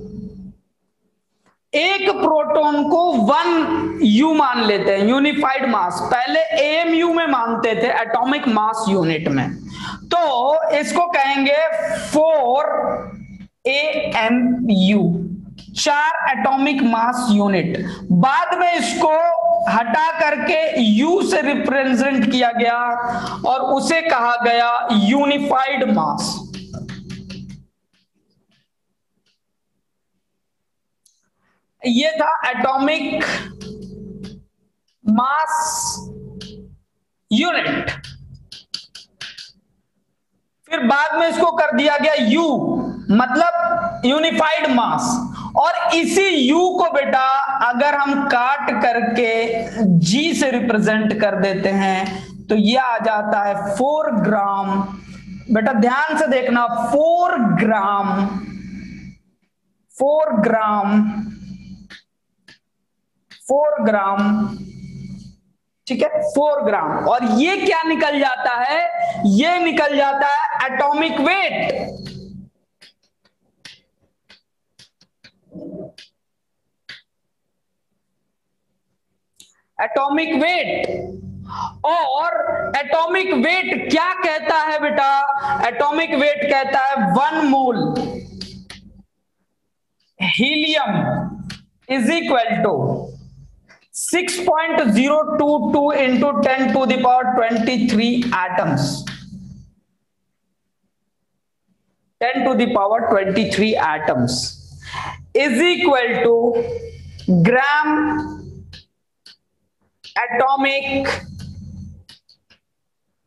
एक प्रोटॉन को 1 यू मान लेते हैं, यूनिफाइड मास। पहले एएमयू में मानते थे, एटॉमिक मास यूनिट में। तो इसको कहेंगे 4 AMU, 4 एटॉमिक मास यूनिट। बाद में इसको हटा करके यू से रिप्रेजेंट किया गया और उसे कहा गया यूनिफाइड मास। ये था एटॉमिक मास यूनिट। फिर बाद में इसको कर दिया गया यू, मतलब यूनिफाइड मास। और इसी यू को बेटा अगर हम काट करके जी से रिप्रेजेंट कर देते हैं तो यह आ जाता है 4 ग्राम। बेटा ध्यान से देखना, 4 ग्राम, 4 ग्राम, 4 ग्राम, ठीक है, 4 ग्राम। और ये क्या निकल जाता है? ये निकल जाता है एटॉमिक वेट। Atomic weight. और एटॉमिक वेट क्या कहता है बेटा? एटॉमिक वेट कहता है 1 mole helium is equal to 6.022 into 10 to the power 23 atoms, 10 to the power 23 atoms is equal to gram atomic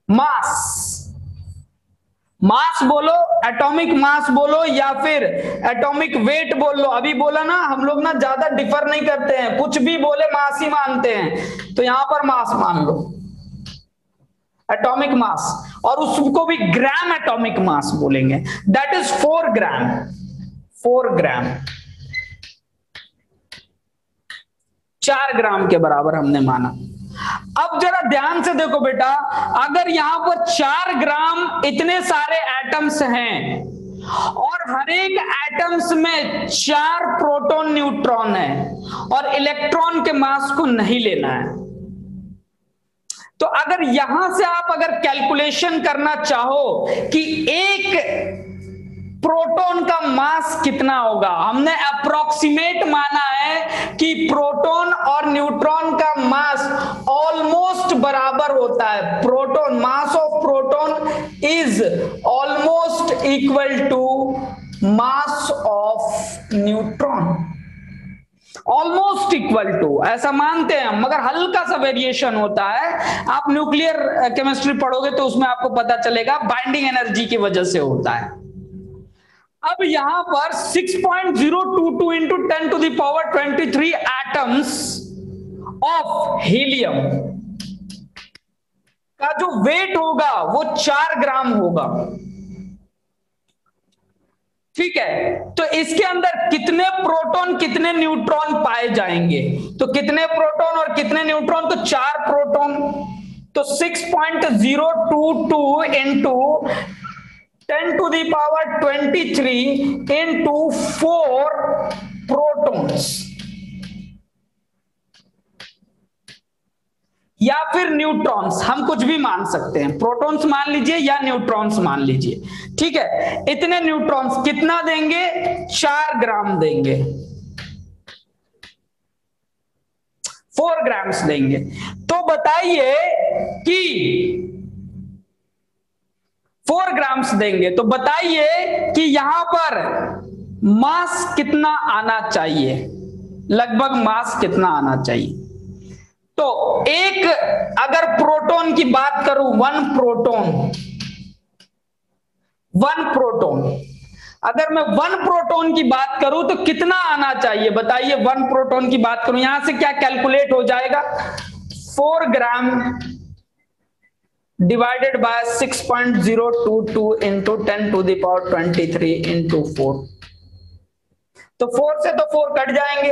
mass। मास बोलो, एटॉमिक मास बोलो, या फिर एटॉमिक वेट बोल लो। अभी बोला ना, हम लोग ना ज्यादा डिफर नहीं करते हैं, कुछ भी बोले मास ही मानते हैं, तो यहां पर मास मान लो, एटॉमिक मास। और उसको भी ग्राम एटॉमिक मास बोलेंगे, दैट इज 4 ग्राम, 4 ग्राम, 4 ग्राम के बराबर हमने माना। अब जरा ध्यान से देखो बेटा, अगर यहां पर 4 ग्राम इतने सारे एटम्स हैं और हर एक एटम्स में 4 प्रोटॉन न्यूट्रॉन है और इलेक्ट्रॉन के मास को नहीं लेना है, तो अगर यहां से आप अगर कैलकुलेशन करना चाहो कि एक प्रोटॉन का मास कितना होगा, हमने अप्रोक्सीमेट माना है कि प्रोटॉन और न्यूट्रॉन का मास ऑलमोस्ट बराबर होता है। Proton, mass of proton is almost equal to mass of neutron. Almost equal to ऐसा मानते हैं हम, मगर हल्का सा वेरिएशन होता है। आप न्यूक्लियर केमिस्ट्री पढ़ोगे तो उसमें आपको पता चलेगा, बाइंडिंग एनर्जी की वजह से होता है। अब यहां पर 6.022 इंटू 10⁻23 एटम्स ऑफ हीलियम का जो वेट होगा वो 4 ग्राम होगा। ठीक है, तो इसके अंदर कितने प्रोटॉन कितने न्यूट्रॉन पाए जाएंगे? तो कितने प्रोटॉन और कितने न्यूट्रॉन? तो 4 प्रोटॉन। तो 6.022 इंटू 10⁻23 इंटू 4 प्रोटॉन्स या फिर न्यूट्रॉन्स, हम कुछ भी मान सकते हैं, प्रोटॉन्स मान लीजिए या न्यूट्रॉन्स मान लीजिए। ठीक है, इतने न्यूट्रॉन्स कितना देंगे? 4 ग्राम देंगे, 4 ग्राम्स देंगे। तो बताइए कि 4 ग्राम्स देंगे, तो बताइए कि यहां पर मास कितना आना चाहिए, लगभग मास कितना आना चाहिए? तो एक अगर प्रोटॉन की बात करूं, 1 प्रोटॉन, अगर मैं 1 प्रोटॉन की बात करूं तो कितना आना चाहिए बताइए? 1 प्रोटॉन की बात करूं, यहां से क्या कैलकुलेट हो जाएगा? 4 gram divided by 6.022 into 10⁻23 into 4। तो 4 से तो 4 कट जाएंगे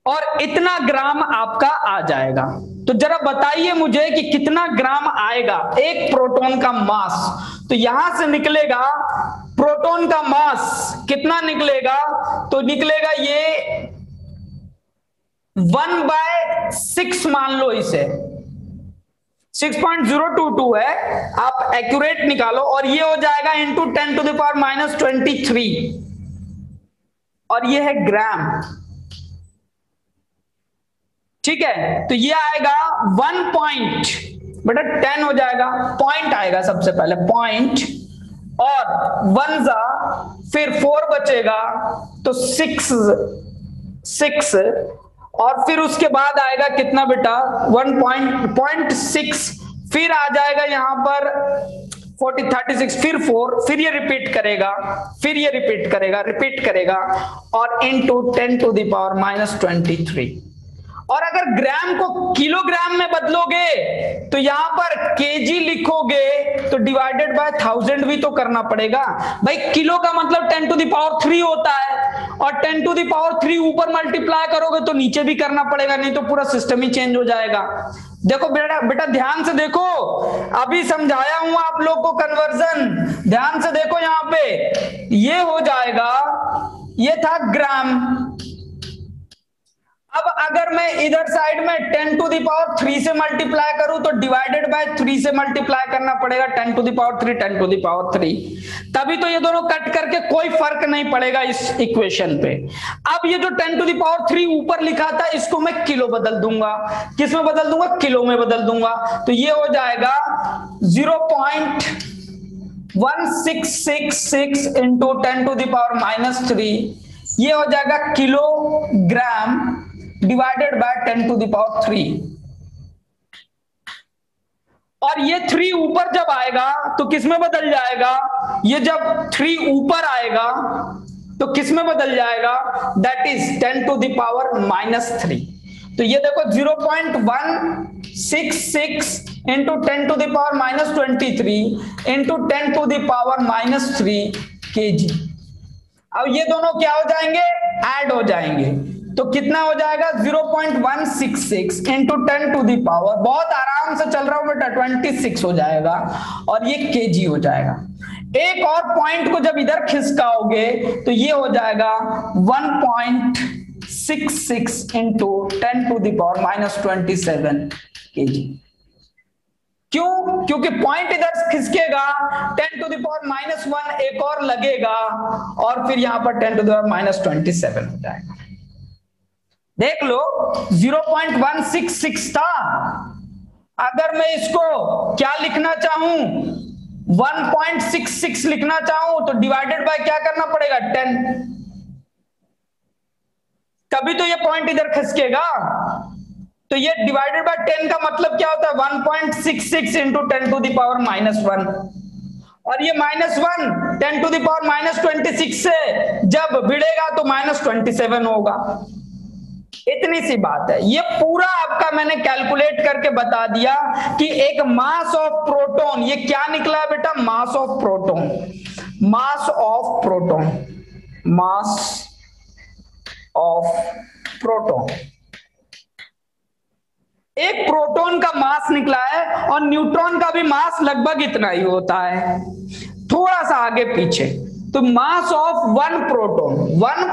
और इतना ग्राम आपका आ जाएगा। तो जरा बताइए मुझे कि कितना ग्राम आएगा एक प्रोटॉन का मास? तो यहां से निकलेगा प्रोटॉन का मास कितना निकलेगा? तो निकलेगा ये 1/6 मान लो, इसे 6.022 है, आप एक्यूरेट निकालो, और ये हो जाएगा इंटू 10⁻23 और ये है ग्राम। ठीक है, तो ये आएगा 1 पॉइंट बेटा 10 हो जाएगा, पॉइंट आएगा सबसे पहले, पॉइंट, और 1 जा फिर 4 बचेगा तो 6 और फिर उसके बाद आएगा कितना बेटा? 1.6, फिर आ जाएगा यहां पर 40 36, फिर 4, फिर ये रिपीट करेगा, फिर ये रिपीट करेगा और इंटू 10⁻23। और अगर ग्राम को किलोग्राम में बदलोगे तो यहां पर केजी लिखोगे तो डिवाइडेड बाय 1000 भी तो करना पड़ेगा भाई। किलो का मतलब 10⁻3 होता है, और 10⁻3 ऊपर मल्टीप्लाई करोगे तो नीचे भी करना पड़ेगा, नहीं तो पूरा सिस्टम ही चेंज हो जाएगा। देखो बेटा ध्यान से देखो, अभी समझाया हूं आप लोग को कन्वर्जन, ध्यान से देखो यहां पे, ये हो जाएगा, ये था ग्राम। अब अगर मैं इधर साइड में 10⁻3 से मल्टीप्लाई करूं तो डिवाइडेड बाय 3 से मल्टीप्लाई करना पड़ेगा, 10⁻3, तभी तो ये दोनों कट करके कोई फर्क नहीं पड़ेगा इस इक्वेशन पे। अब ये जो 10⁻3 ऊपर लिखा था इसको मैं किलो बदल दूंगा, किस में बदल दूंगा? किलो में बदल दूंगा। तो ये हो जाएगा 0.1666 इंटू 10⁻³ ये हो जाएगा किलोग्राम डिवाइडेड बाय 10⁻3। और ये 3 ऊपर जब आएगा तो किस में बदल जाएगा? ये जब 3 ऊपर आएगा तो किस में बदल जाएगा? दैट इज 10⁻³ तो ये देखो 0.166 इंटू 10⁻23 इंटू 10⁻³ kg। अब ये दोनों क्या हो जाएंगे? ऐड हो जाएंगे, तो कितना हो जाएगा? 0.166 इंटू 10⁻, बहुत आराम से चल रहा हूं बेटा, 26 हो जाएगा और ये kg हो जाएगा। एक और पॉइंट को जब इधर खिसकाओगे तो ये हो जाएगा 1.66 इंटू 10⁻27 kg। क्यों? क्योंकि पॉइंट इधर खिसकेगा, 10⁻1 एक और लगेगा और फिर यहां पर 10⁻27 हो जाएगा। देख लो 0.166 था, अगर मैं इसको क्या लिखना चाहूं, 1.66 लिखना चाहूं तो डिवाइडेड बाय क्या करना पड़ेगा? 10। तभी तो ये पॉइंट इधर खिसकेगा। तो ये डिवाइडेड बाय 10 का मतलब क्या होता है 1.66 इंटू 10 टू द पावर -1, और ये -1 10 टू द पावर -26 से जब भिड़ेगा तो -27 होगा। इतनी सी बात है। ये पूरा आपका मैंने कैलकुलेट करके बता दिया कि एक मास ऑफ प्रोटॉन, ये क्या निकला है बेटा, मास of proton, mass of proton, mass of proton. एक प्रोटॉन का मास निकला है और न्यूट्रॉन का भी मास लगभग इतना ही होता है, थोड़ा सा आगे पीछे। तो मास ऑफ वन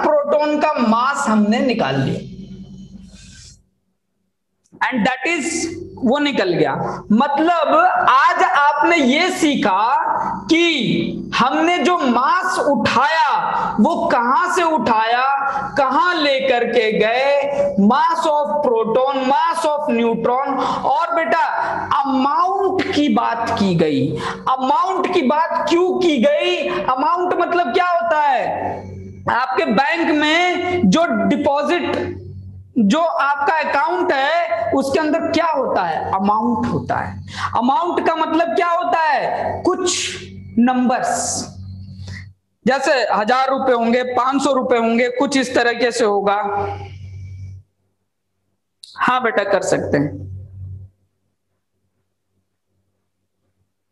प्रोटॉन का मास हमने निकाल लिया, एंड दैट इज, वो निकल गया। मतलब आज आपने ये सीखा कि हमने जो मास उठाया वो कहां से उठाया, कहां लेकर के गए, मास of proton, mass of neutron, और बेटा अमाउंट की बात की गई। अमाउंट की बात क्यों की गई? अमाउंट मतलब क्या होता है, आपके बैंक में जो डिपॉजिट, जो आपका अकाउंट है उसके अंदर क्या होता है, अमाउंट होता है। अमाउंट का मतलब क्या होता है, कुछ नंबर्स, जैसे 1000 रुपए होंगे, 500 रुपए होंगे, कुछ इस तरीके से होगा। हाँ बेटा कर सकते हैं।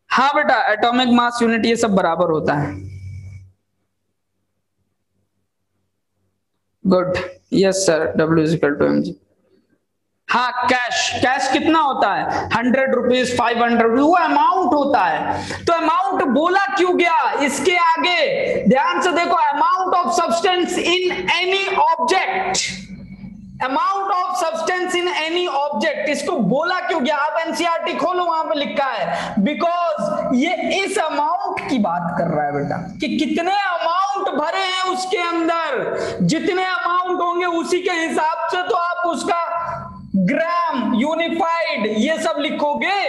हाँ बेटा एटॉमिक मास यूनिट ये सब बराबर होता है। Good, yes sir, W is equal to mg। हाँ कैश कितना होता है, 100 रुपीज, 500 रुपीज, वो अमाउंट होता है। तो अमाउंट बोला क्यों गया, इसके आगे ध्यान से देखो, amount of substance in any object, amount of substance in any object, इसको बोला क्यों गया? आप एनसीईआरटी खोलो, वहां पे लिखा है, बिकॉज ये इस अमाउंट की बात कर रहा है बेटा, कि कितने अमाउंट भरे हैं उसके अंदर, जितने अमाउंट होंगे उसी के हिसाब से तो आप उसका ग्राम, यूनिफाइड, ये सब लिखोगे।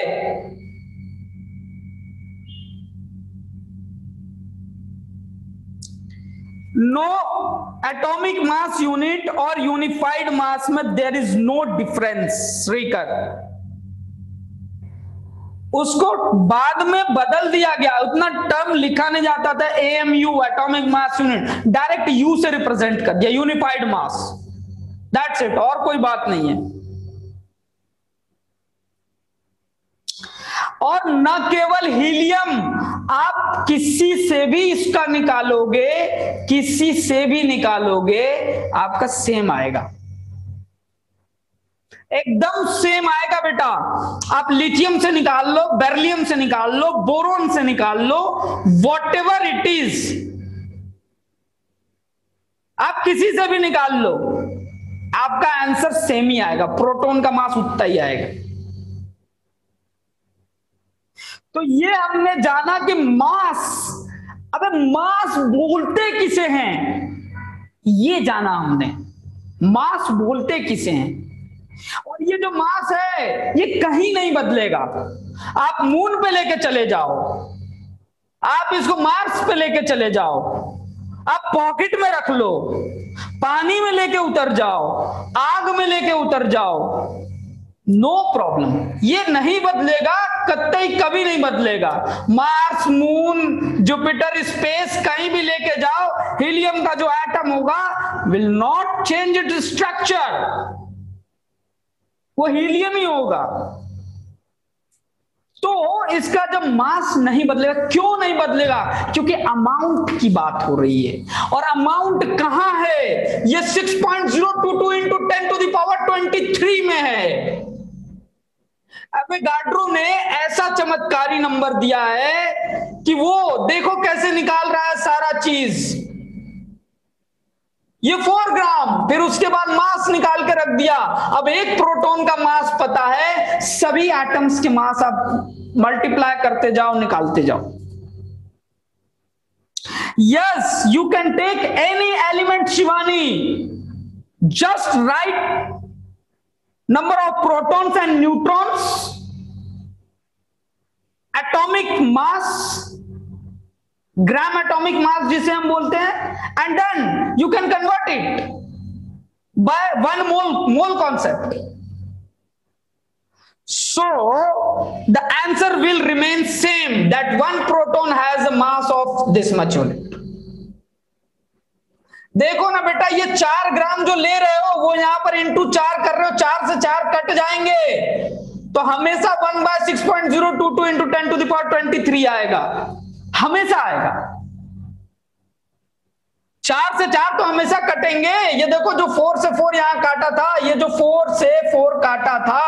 नो एटॉमिक मास यूनिट और यूनिफाइड मास में there is no difference Shrikar, उसको बाद में बदल दिया गया, उतना टर्म लिखा नहीं जाता था, AMU atomic mass unit, direct U से रिप्रेजेंट कर दिया, यूनिफाइड मास, दैट्स इट, और कोई बात नहीं है। और न केवल हीलियम, आप किसी से भी इसका निकालोगे, किसी से भी निकालोगे आपका सेम आएगा, एकदम सेम आएगा बेटा। आप लिथियम से निकाल लो, बेरिलियम से निकाल लो, बोरोन से निकाल लो, व्हाटएवर इट इज, आप किसी से भी निकाल लो, आपका आंसर सेम ही आएगा, प्रोटॉन का मास उतना ही आएगा। तो ये हमने जाना कि मास, अबे मास बोलते किसे हैं, ये जाना हमने, मास बोलते किसे हैं। और ये जो मास है ये कहीं नहीं बदलेगा, आप मून पे लेके चले जाओ, आप इसको मार्स पे लेके चले जाओ, आप पॉकेट में रख लो, पानी में लेके उतर जाओ, आग में लेके उतर जाओ, नो प्रॉब्लम, ये नहीं बदलेगा, कतई कभी नहीं बदलेगा। मार्स, मून, जुपिटर, स्पेस कहीं भी लेके जाओ, हीलियम का जो एटम होगा will not change its structure, वो हीलियम ही होगा। तो इसका जब मास नहीं बदलेगा, क्यों नहीं बदलेगा? क्योंकि अमाउंट की बात हो रही है, और अमाउंट कहां है, ये 6.022 इंटू 10 टू द पावर 23 में है। एवोगाड्रो ने ऐसा चमत्कारी नंबर दिया है कि वो देखो कैसे निकाल रहा है सारा चीज, ये 4 ग्राम, फिर उसके बाद मास निकाल के रख दिया। अब एक प्रोटॉन का मास पता है, सभी एटम्स के मास आप मल्टीप्लाई करते जाओ, निकालते जाओ। Yes, you can take any element Shivani, just write number of protons and neutrons, atomic mass, gram atomic mass जिसे हम बोलते हैं, and then you can convert it, by one mole concept. So the answer will remain same, that one proton has a mass of this much unit. देखो ना बेटा, ये 4 ग्राम जो ले रहे हो वो यहां पर इंटू 4 कर रहे हो, 4 से 4 कट जाएंगे, तो हमेशा 1/6.022 इंटू 10⁻23 आएगा, हमेशा आएगा। 4 से 4 तो हमेशा कटेंगे। ये देखो, जो 4 से 4 यहां काटा था, ये जो 4 से 4 काटा था,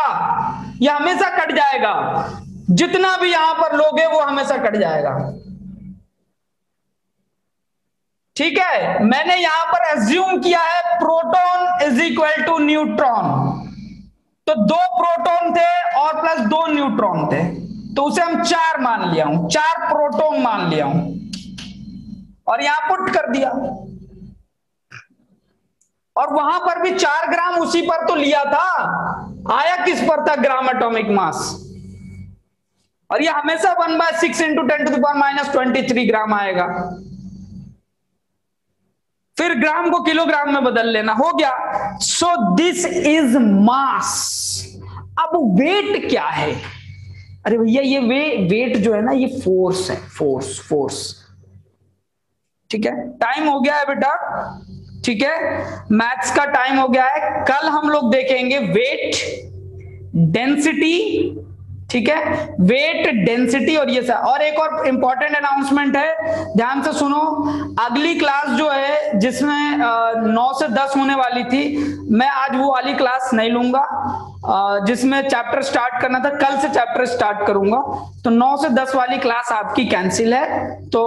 ये हमेशा कट जाएगा। जितना भी यहां पर लोगे वो हमेशा कट जाएगा। ठीक है, मैंने यहां पर एज्यूम किया है proton is equal to neutron, तो 2 प्रोटॉन थे और प्लस 2 न्यूट्रॉन थे, तो उसे हम 4 मान लिया हूं, 4 प्रोटॉन मान लिया हूं और यहां पुट कर दिया। और वहां पर भी 4 ग्राम उसी पर तो लिया था, आया किस पर था, ग्राम एटॉमिक मास, और ये हमेशा 1/6 इंटू 10⁻⁻23 ग्राम आएगा। फिर ग्राम को किलोग्राम में बदल लेना, हो गया। So this is mass. अब वेट क्या है? अरे भैया, ये वेट जो है ना, ये फोर्स है, फोर्स। ठीक है, टाइम हो गया है बेटा, ठीक है, मैथ्स का टाइम हो गया है। कल हम लोग देखेंगे वेट, डेंसिटी, ठीक है, वेट, डेंसिटी और ये सब। और एक और इंपॉर्टेंट अनाउंसमेंट है, ध्यान से सुनो। अगली क्लास जो है, जिसमें 9 से 10 होने वाली थी, मैं आज वो वाली क्लास नहीं लूंगा जिसमें चैप्टर स्टार्ट करना था, कल से चैप्टर स्टार्ट करूंगा। तो 9 से 10 वाली क्लास आपकी कैंसिल है, तो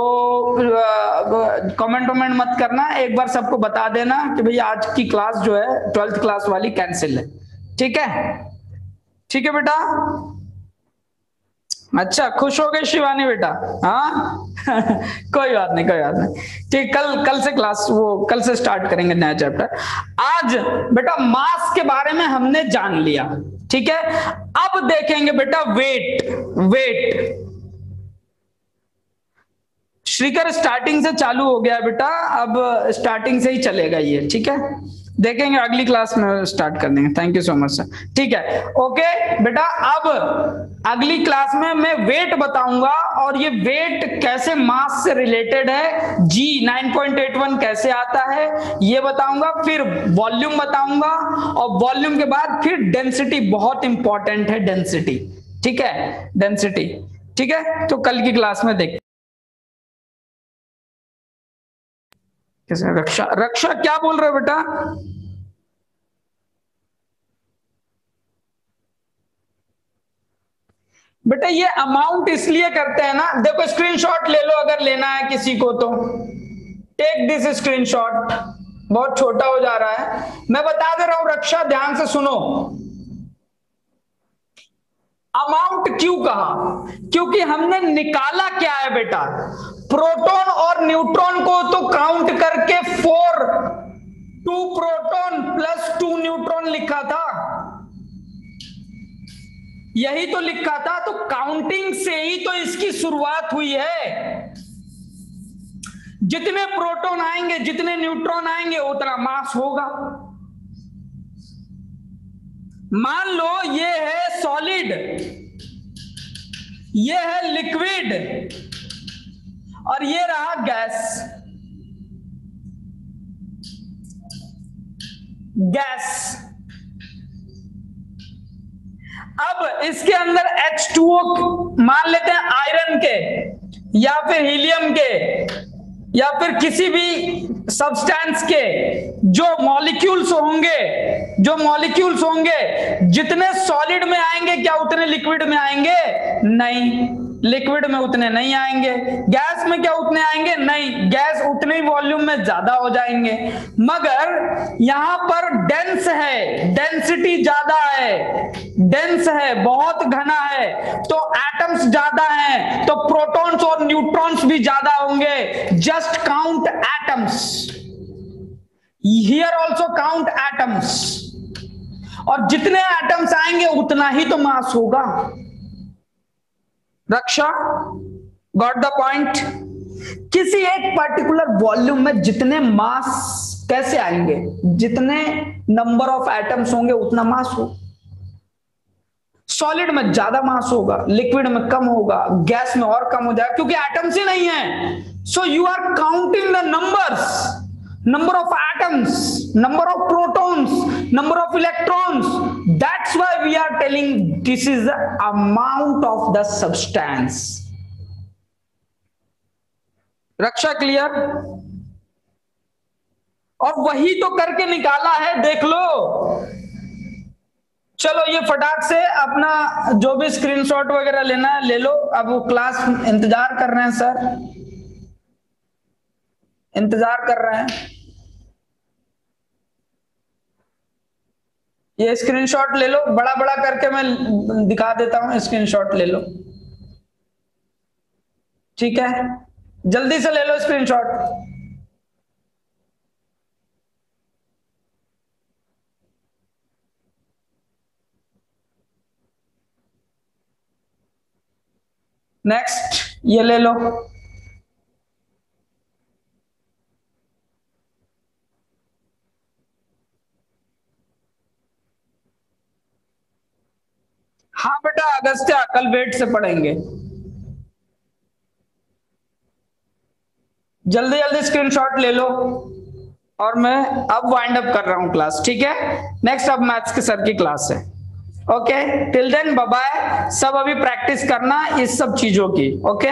कमेंट मत करना, एक बार सबको बता देना कि भैया आज की क्लास जो है 12th क्लास वाली कैंसिल है। ठीक है, ठीक है बेटा। अच्छा, खुश हो गए शिवानी बेटा? हाँ कोई बात नहीं, कोई बात नहीं, ठीक, कल से क्लास, वो कल से स्टार्ट करेंगे नया चैप्टर। आज बेटा मास के बारे में हमने जान लिया, ठीक है। अब देखेंगे बेटा वेट। श्रीकर स्टार्टिंग से चालू हो गया बेटा, अब स्टार्टिंग से ही चलेगा ये, ठीक है। देखेंगे अगली क्लास में स्टार्ट कर देंगे। Thank you so much sir, ठीक है, ओके बेटा। अब अगली क्लास में मैं वेट बताऊंगा, और ये वेट कैसे मास से रिलेटेड है, G 9.81 कैसे आता है ये बताऊंगा, फिर वॉल्यूम बताऊंगा, और वॉल्यूम के बाद फिर डेंसिटी, बहुत इंपॉर्टेंट है डेंसिटी, ठीक है, डेंसिटी, ठीक है। तो कल की क्लास में देखते। रक्षा क्या बोल रहे हो बेटा? बेटा ये अमाउंट इसलिए करते हैं ना, देखो स्क्रीनशॉट ले लो अगर लेना है किसी को तो, टेक दिस स्क्रीनशॉट, बहुत छोटा हो जा रहा है, मैं बता दे रहा हूं। रक्षा ध्यान से सुनो, अमाउंट क्यों कहा? क्योंकि हमने निकाला क्या है बेटा, प्रोटॉन और न्यूट्रॉन को तो काउंट करके 2 प्रोटॉन प्लस 2 न्यूट्रॉन लिखा था, यही तो लिखा था, तो काउंटिंग से ही तो इसकी शुरुआत हुई है। जितने प्रोटॉन आएंगे, जितने न्यूट्रॉन आएंगे, उतना मास होगा। मान लो ये है सॉलिड, ये है लिक्विड, और ये रहा गैस। अब इसके अंदर H2O मान लेते हैं आयरन के, या फिर हीलियम के, या फिर किसी भी सब्सटेंस के, जो मॉलिक्यूल्स होंगे, जितने सॉलिड में आएंगे क्या उतने लिक्विड में आएंगे? नहीं, लिक्विड में उतने नहीं आएंगे। गैस में क्या उतने आएंगे? नहीं, गैस उतने ही वॉल्यूम में ज्यादा हो जाएंगे। मगर यहां पर डेंस है, डेंसिटी ज्यादा है, डेंस है, बहुत घना है, तो एटम्स ज्यादा हैं, तो प्रोटॉन्स और न्यूट्रॉन्स भी ज्यादा होंगे। Just count atoms, here also count atoms, और जितने एटम्स आएंगे उतना ही तो मास होगा। रक्षा, गॉट द पॉइंट? किसी एक पर्टिकुलर वॉल्यूम में जितने मास कैसे आएंगे? जितने नंबर ऑफ एटम्स होंगे उतना मास हो। सॉलिड में ज्यादा मास होगा, लिक्विड में कम होगा, गैस में और कम हो जाएगा, क्योंकि एटम्स ही नहीं है। So you are counting the numbers, number of atoms, number of protons, number of electrons. That's why we are telling this is the amount of the substance. Raksha clear? और वही तो करके निकाला है, देख लो। चलो ये फटाक से अपना जो भी स्क्रीनशॉट वगैरह लेना है ले लो। अब वो क्लास इंतजार कर रहे हैं सर, इंतजार कर रहे हैं। ये स्क्रीनशॉट ले लो, बड़ा बड़ा करके मैं दिखा देता हूं, स्क्रीनशॉट ले लो, ठीक है? जल्दी से ले लो स्क्रीनशॉट। नेक्स्ट ये ले लो। हाँ बेटा अगस्त्या, कल वेट से पढ़ेंगे। जल्दी जल्दी स्क्रीनशॉट ले लो। और मैं अब वाइंड अप कर रहा हूं क्लास, ठीक है? नेक्स्ट अब मैथ्स के सर की क्लास है। Okay, till then bye bye. सब अभी प्रैक्टिस करना इस सब चीजों की। ओके।